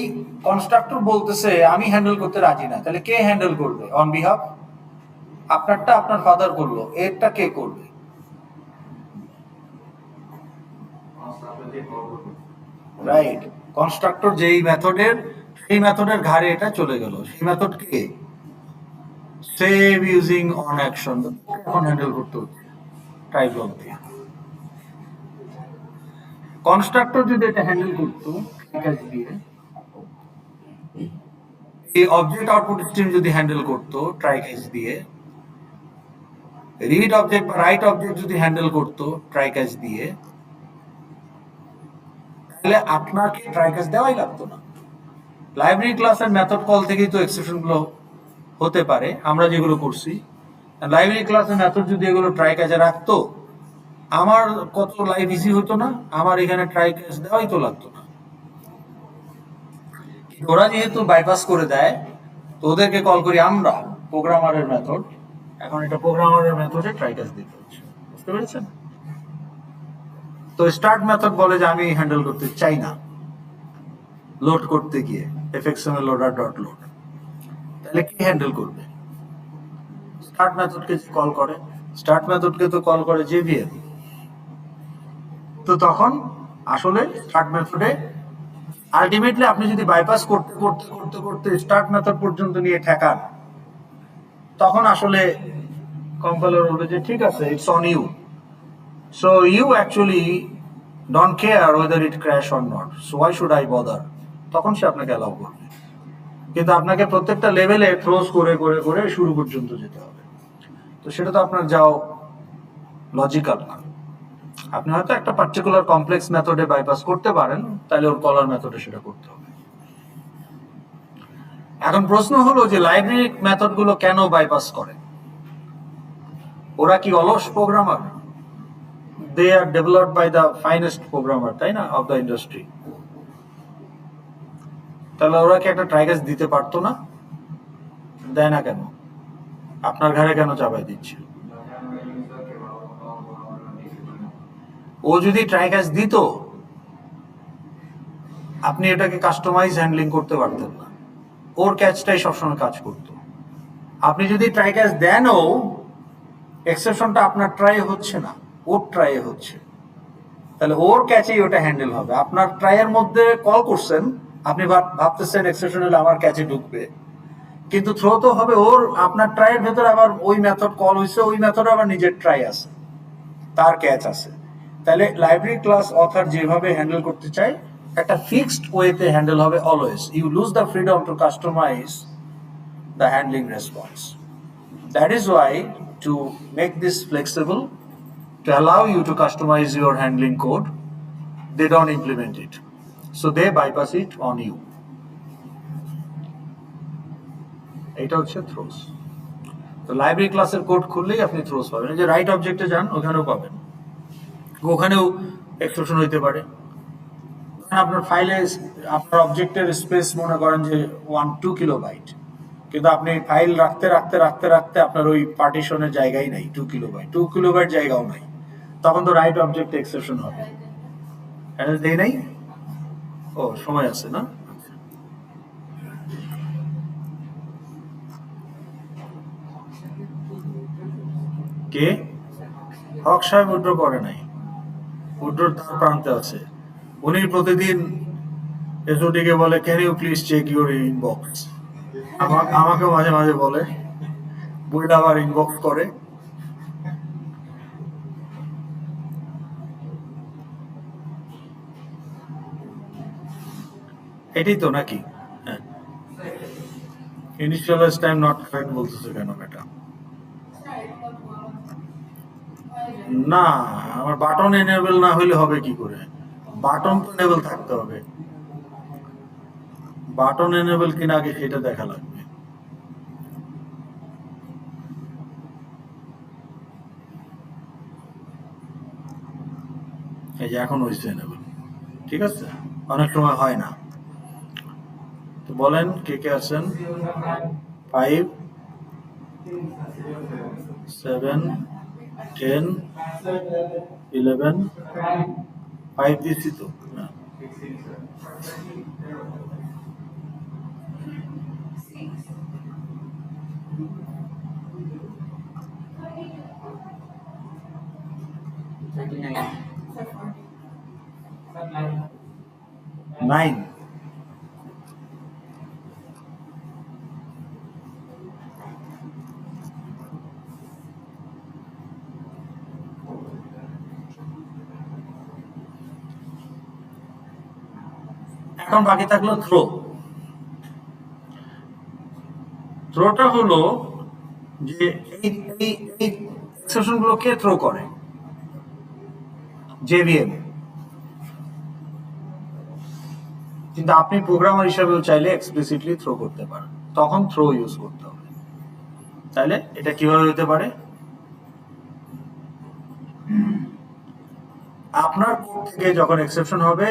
Speaker 1: কনস্ট্রাক্টর বলতেছে আমি হ্যান্ডেল করতে রাজি না, তাহলে কে হ্যান্ডেল করবে অন বিহাফ? আপনারটা আপনার ফাদার করলো, এরটা কে করবে? রাইট, কনস্ট্রাক্টর যেই মেথডের, সেই মেথডের ঘাড়ে এটা চলে গেল। সেই method K? Save using on action, এখন হ্যান্ডেল করতে হচ্ছে ট্রাই ব্লক দিয়ে। কনস্ট্রাক্টর যদি এটা হ্যান্ডেল করতো কাজ দিয়ে, এই অবজেক্ট আউটপুট স্ট্রিম যদি হ্যান্ডেল করতো ট্রাই ক্যাচ দিয়ে, রিড অবজেক্ট বা রাইট অবজেক্ট যদি হ্যান্ডেল করতো ট্রাই ক্যাচ দিয়ে, তাহলে আপনাকে ট্রাই ক্যাচ দেওয়াই লাগতো না। লাইব্রেরি ক্লাসের মেথড কল থেকেই তো এক্সেপশন গুলো হতে পারে, আমরা যেগুলো করছি। লাইব্রেরি ক্লাসের মেথড যদি এগুলো ট্রাই ক্যাচে রাখতো, আমার কত লাইফ ইজি হতো না, আমার এখানে ট্রাই ক্যাচ দেওয়াই তো লাগতো না। ওরা যেহেতু বাইপাস করে দেয়, তো ওদেরকে কল করি আমরা প্রোগ্রামারের মেথড। এখন এটা প্রোগ্রামারের মেথডে ট্রাই ক্যাচ দিতে হচ্ছে, বুঝতে পেরেছেন? তো স্টার্ট মেথড বলে যে আমি হ্যান্ডেল করতে চাই না লোড করতে গিয়ে এফএক্সএমএল লোডার ডট লোড, তাহলে কি হ্যান্ডেল করবে? স্টার্ট মেথডকে যে কল করে, স্টার্ট মেথডকে তো কল করে জেভিএম। তো তখন আসলে স্টার্ট মেথডে আলটিমেটলি আপনি যদি বাইপাস করতে করতে করতে করতে স্টার্ট মেথড পর্যন্ত নিয়ে ঠেকান, তখন আসলে কম্পাইলার বলবে যে ঠিক আছে, it's on you, so you actually don't care whether it crash or not, so why should I bother, তখন সে আপনাকে অ্যালাউ করবে। কিন্তু আপনাকে প্রত্যেকটা লেভেলে থ্রোজ করে করে করে শুরু পর্যন্ত যেতে হবে, তো সেটা তো আপনার যাও লজিক্যাল না। আপনি হয়তো একটা পার্টিকুলার কমপ্লেক্স মেথডে বাইপাস করতে পারেন, তাহলে ওর কলার মেথডে সেটা করতে হবে। এখন প্রশ্ন হলো যে লাইব্রেরি মেথড গুলো কেন বাইপাস করে? ওরা কি অলস programmer? They are developed by the finest programmer, তাই না, অফ দ্য ইন্ডাস্ট্রি। তাহলে ওরা কি একটা ট্রাই ক্যাচ দিতে পারতো না? দেয় না কেন? আপনার ঘরে কেন চাপাই দিচ্ছে? ও যদি ট্রাই ক্যাচ দিত, আপনি এটাকে কাস্টমাইজ হ্যান্ডলিং করতে পারতেন না, ওর ক্যাচটাই সবসময় কাজ করতো। আপনি যদি ট্রাই ক্যাচ দেনও, এক্সেপশনটা আপনার ট্রাই হচ্ছে না, ওর ট্রাই হচ্ছে, তাহলে ওর ক্যাচেই ওটা হ্যান্ডেল হবে। আপনার ট্রাইয়ের মধ্যে কল করছেন, আপনি ভাবতেছেন এক্সেপশন হলে আমার ক্যাচে ঢুকবে, কিন্তু থ্রো তো হবে ওর, আপনার ট্রাইয়ের ভেতরে আবার ওই মেথড কল হয়েছে, ওই মেথড আবার নিজের ট্রাই আছে, তার ক্যাচ আছে। তাহলে লাইব্রেরি ক্লাস অথর যেভাবে হ্যান্ডেল করতে চাই, একটা ফিক্সড ওয়েতে হ্যান্ডেল হবে always. You lose the freedom to customize the handling response. That is why, to make this flexible, to allow you to customize your handling code, they don't implement it. So they bypass it on you. এটা হচ্ছে throes. তো library ক্লাসের code খুললেই আপনি throes পাবেন। এই যে right অবজেক্টে যান, ওখানেও পাবেন, ওখানেও এক্সপ্রেশন হইতে পারে। আপনার ফাইলে আপনার অবজেক্টের স্পেস মনে করেন যে 1-2 কিলোবাইট, কিন্তু আপনি ফাইল রাখতে রাখতে রাখতে রাখতে আপনার ওই পার্টিশনের জায়গাই নাই, 2 কিলোবাইট জায়গাও নাই, তখন তো রাইট অবজেক্ট এক্সেপশন হবে। দেই নাই? ও সময় আছে না? কে? হক সাহেব উইথড্র করে নাই, উইথড্র তার প্রান্তে আছে। উনি প্রতিদিন এসওডিকে বলে can you please check your inbox, আমাকে মাঝে মাঝে বলে, বইটা আবার ইনবক্স করে। এটাই তো নাকি? হ্যাঁ, ইনিশিয়ালাইজ টাইম নট কারেক্ট বলতেছে কেন এটা? না, আমার বাটন এনেবল না হইলে হবে কি করে? বাটন তো এনেবল থাকতে হবে, বাটন এনেবল কিনা আগে সেটা দেখা লাগবে। এই যে এখন হয়েছে এনেবল, ঠিক আছে, অনেক সময় হয় না। তো বলেন কে কে আছেন? 5 7 10 11 5 দিছি তো হ্যাঁ। নাইন এখন বাকি থাকলো থ্রো। থ্রোটা হলো যে এই এই এই এক্সেপশন গুলো কে থ্রো করে? জেভিএম। কিন্তু আপনি প্রোগ্রামার হিসাবেও চাইলে এক্সপ্লিসিটলি থ্রো করতে পারেন, তখন থ্রো ইউজ করতে হবে। তাহলে এটা কিভাবে হতে পারে? আপনার কোড থেকে যখন এক্সেপশন হবে,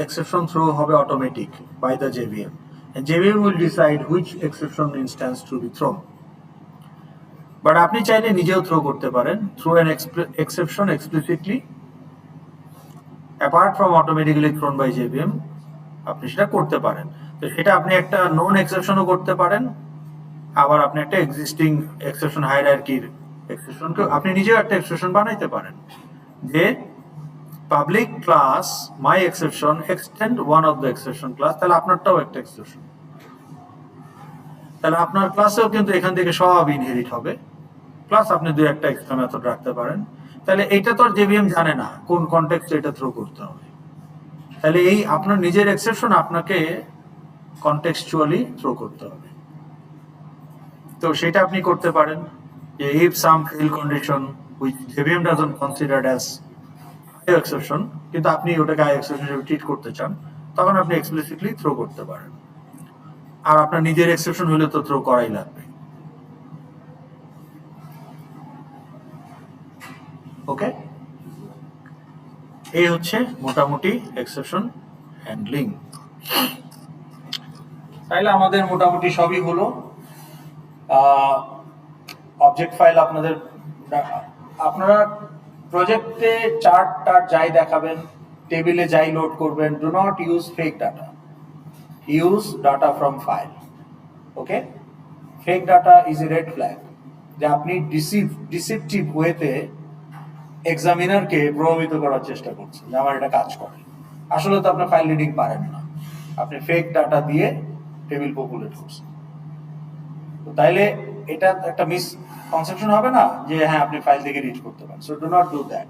Speaker 1: exception throw হবে automatic by the JVM, and JVM will decide which exception instance to be thrown. But আপনি চাইলে নিজেও থ্রো করতে পারেন, throw an exception explicitly apart from automatically thrown by JVM, আপনি সেটা করতে পারেন। তো সেটা আপনি একটা নন এক্সেপশনও করতে পারেন, আবার আপনি একটা এক্সিস্টিং এক্সেপশন হায়ারার্কির এক্সেপশনকে আপনি নিজেও একটা এক্সেপশন বানাইতে পারেন যে public class my exception extend one of the exception class, তাহলে আপনারটাও একটা এক্সেপশন, তাহলে আপনার ক্লাসেও কিন্তু এখান থেকে সব ইনহেরিট হবে, প্লাস আপনি দুই একটা এক্সট্রা মেথড রাখতে পারেন। তাহলে এইটা তো আর জেভিএম জানে না কোন কনটেক্সটে এটা থ্রো করতে হবে, তাহলে এই আপনার নিজের এক্সেপশন আপনাকে কনটেক্সচুয়ালি থ্রো করতে হবে। তো সেটা আপনি করতে পারেন যে if some fail condition which JVM doesn't consider as exception, কিন্তু আপনি ওটাকে এক্সেপশন হিসেবে ট্রিট করতে চান, তখন আপনি এক্সপ্লিসিটলি থ্রো করতে পারেন। আর আপনার নিজের এক্সেপশন হলে তো থ্রো করাই লাগবে। ওকে, এই হচ্ছে মোটামুটি এক্সেপশন হ্যান্ডলিং। তাইলে আমাদের মোটামুটি সবই হলো। অবজেক্ট ফাইল আপনারা প্রজেক্টে চার্ট যাই দেখাবেন, টেবিলে যাই লোড করবেন, do not use fake data, use data from file. Okay, fake data is a red flag, যে আপনি ডিসিপটিভ ওয়েতে এক্সামিনারকে প্রভাবিত করার চেষ্টা করছেন যে আমার এটা কাজ করে, আসলে তো আপনার ফাইল রিডিং পারেন না, আপনি ফেক ডাটা দিয়ে টেবিল পপুলেট করছেন। তো তাইলে এটা একটা মিস কনসেপশন হবে না যে হ্যাঁ আপনি ফাইল থেকে রিড করতে পারেন। So do not do that.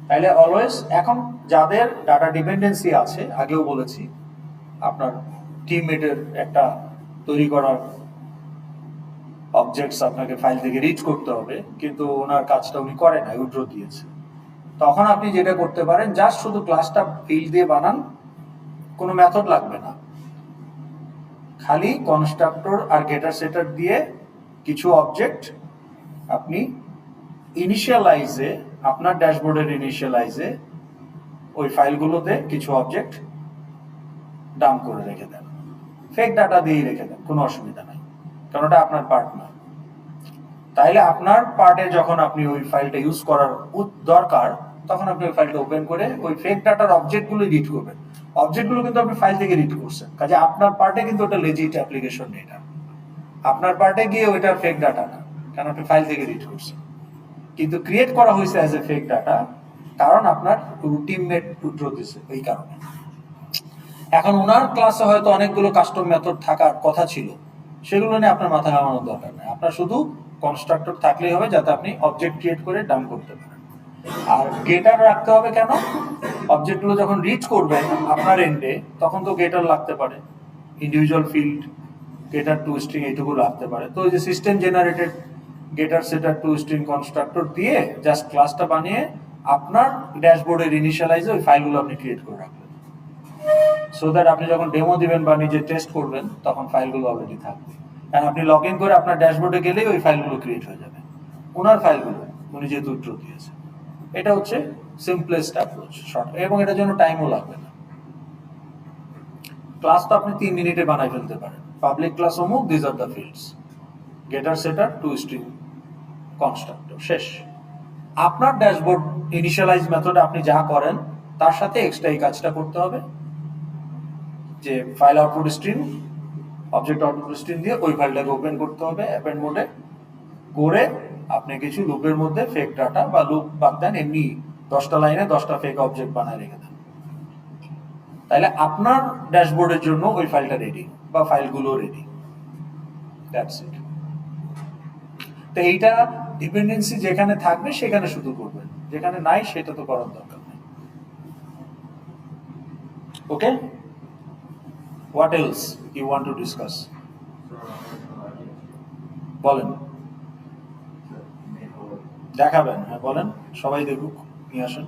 Speaker 1: তাইলে অলওয়েজ এখন যাদের ডাটা ডিপেন্ডেন্সি আছে, আগেও বলেছি, আপনার টিমমেটের একটা তৈরি করার অবজেক্টস আপনাকে ফাইল থেকে রিড করতে হবে, কিন্তু ওনার কাজটা উনি করে না, উইথড্র দিয়েছে, তখন আপনি যেটা করতে পারেন, জাস্ট শুধু ক্লাসটা ফিল্ড দিয়ে বানান, কোনো মেথড লাগবে না, খালি কনস্ট্রাক্টর আর গেটার সেটার দিয়ে কিছু অবজেক্ট আপনি ইনিশিয়ালাইজে, আপনার ড্যাশবোর্ডের ইনিশিয়ালাইজে ওই ফাইলগুলোতে কিছু অবজেক্ট ডাম্প করে রেখে দেন, ফেক ডাটা দিয়েই রেখে দেন, কোনো অসুবিধা নাই, কারণ ওটা আপনার পার্ট না। তাইলে আপনার পার্টে যখন আপনি ওই ফাইলটা ইউজ করার দরকার, তখন আপনি ওই ফাইলটা ওপেন করে ওই ফেক ডাটার অবজেক্টগুলো রিড করবেন। অবজেক্টগুলো কিন্তু আপনি ফাইল থেকে রিড করছেন, কাজে আপনার পার্টে কিন্তু ওটা লেজিট অ্যাপ্লিকেশন নেই, এটা আপনার পার্টে গিয়ে ওইটা ফেক ডাটা না, কারণ আপনি ফাইল থেকে রিড করছেন, কিন্তু ক্রিয়েট করা হয়েছে অ্যাজ এ ফেক ডাটা, কারণ আপনার টিমমেট উইথড্র দিয়েছে এই কারণে। এখন ওনার ক্লাসে হয়তো অনেকগুলো কাস্টম মেথড থাকার কথা ছিল, সেগুলো নিয়ে আপনার মাথা ঘামানোর দরকার নেই, আপনার শুধু কনস্ট্রাক্টর থাকলেই হবে যাতে আপনি অবজেক্ট ক্রিয়েট করে ডাম্প করতে পারেন। আর গেটার রাখতে হবে কেন? অবজেক্টগুলো যখন রিড করবেন আপনার এন্ডে, তখন তো গেটার লাগতে পারে, ইন্ডিভিজুয়াল ফিল্ড গেটার টু স্ট্রিং এইটুকু লাগতে পারে। তো ওই যে সিস্টেম জেনারেটেড গেটার সেটার টু স্ট্রিং কনস্ট্রাক্টর দিয়ে জাস্ট ক্লাসটা বানিয়ে আপনার ড্যাশবোর্ডের ইনিশিয়ালাইজে ওই ফাইলগুলো আপনি ক্রিয়েট করে রাখবেন, সো দ্যাট আপনি যখন ডেমো দিবেন বা নিজে টেস্ট করবেন তখন ফাইলগুলো অলরেডি থাকবে। কারণ আপনি লগ ইন করে আপনার ড্যাশবোর্ডে গেলেই ওই ফাইলগুলো ক্রিয়েট হয়ে যাবে, ওনার ফাইলগুলো উনি যেহেতু উইথড্র দিয়েছে। এটা হচ্ছে সিম্পলেস্ট অ্যাপ্রোচ, শর্ট, এবং এটার জন্য টাইমও লাগবে না। ক্লাস তো আপনি 3 মিনিটে বানাই ফেলতে পারেন, পাবলিক ক্লাস অমুক, দিস আর দ্য ফিল্ডস, গেটার সেটার টু স্ট্রিং কনস্ট্রাক্টর, শেষ। আপনার ড্যাশবোর্ড ইনিশিয়ালাইজ মেথডে আপনি যা করেন তার সাথে এক্সট্রা এই কাজটা করতে হবে যে file output stream, object output stream দিয়ে ওই ফাইলটাকে ওপেন করতে হবে অ্যাপেন্ড মোডে করে আপনি কিছু লুপের মধ্যে ফেক ডাটা বা লুপ বাদ দেন, এমনি 10টা লাইনে 10টা ফেক অবজেক্ট বানায় রেখে দেন, তাহলে আপনার ড্যাশবোর্ডের জন্য ওই ফাইলটা রেডি বা ফাইলগুলো রেডি। That's it. তো এইটা ডিপেন্ডেন্সি যেখানে থাকবে সেখানে শুধু করবেন, যেখানে নাই সেটা তো করার দরকার নেই। Okay, what else you want to discuss? বলেন, দেখাবেন? হ্যাঁ বলেন, সবাই দেখুক, নিয়ে আসেন।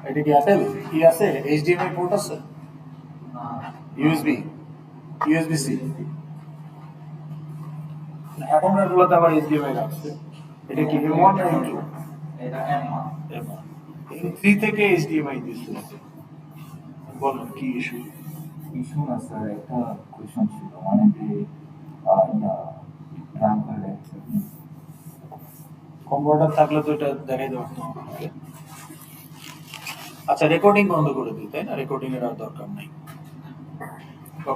Speaker 1: এটা কি অ্যাপেল কি আছে? এইচডিএমআই পোর্ট আছে? USB C? এখনকার গুলোতে আবার এইচডিএমআই রাখছে। এটা কি M1 না M2?
Speaker 3: এটা M1
Speaker 1: M3 থেকে এইচডিএমআই দিচ্ছে। বলেন কি ইস্যু?
Speaker 4: ইস্যু না স্যার, একটা কোয়েশ্চন ছিল, মানে যে রান করে
Speaker 1: কম্পিউটার থাকলে তো এটা দেখাই দেওয়া হতো। আচ্ছা, রেকর্ডিং বন্ধ করে দিই, তাই না? রেকর্ডিং এর আর দরকার নাই। বা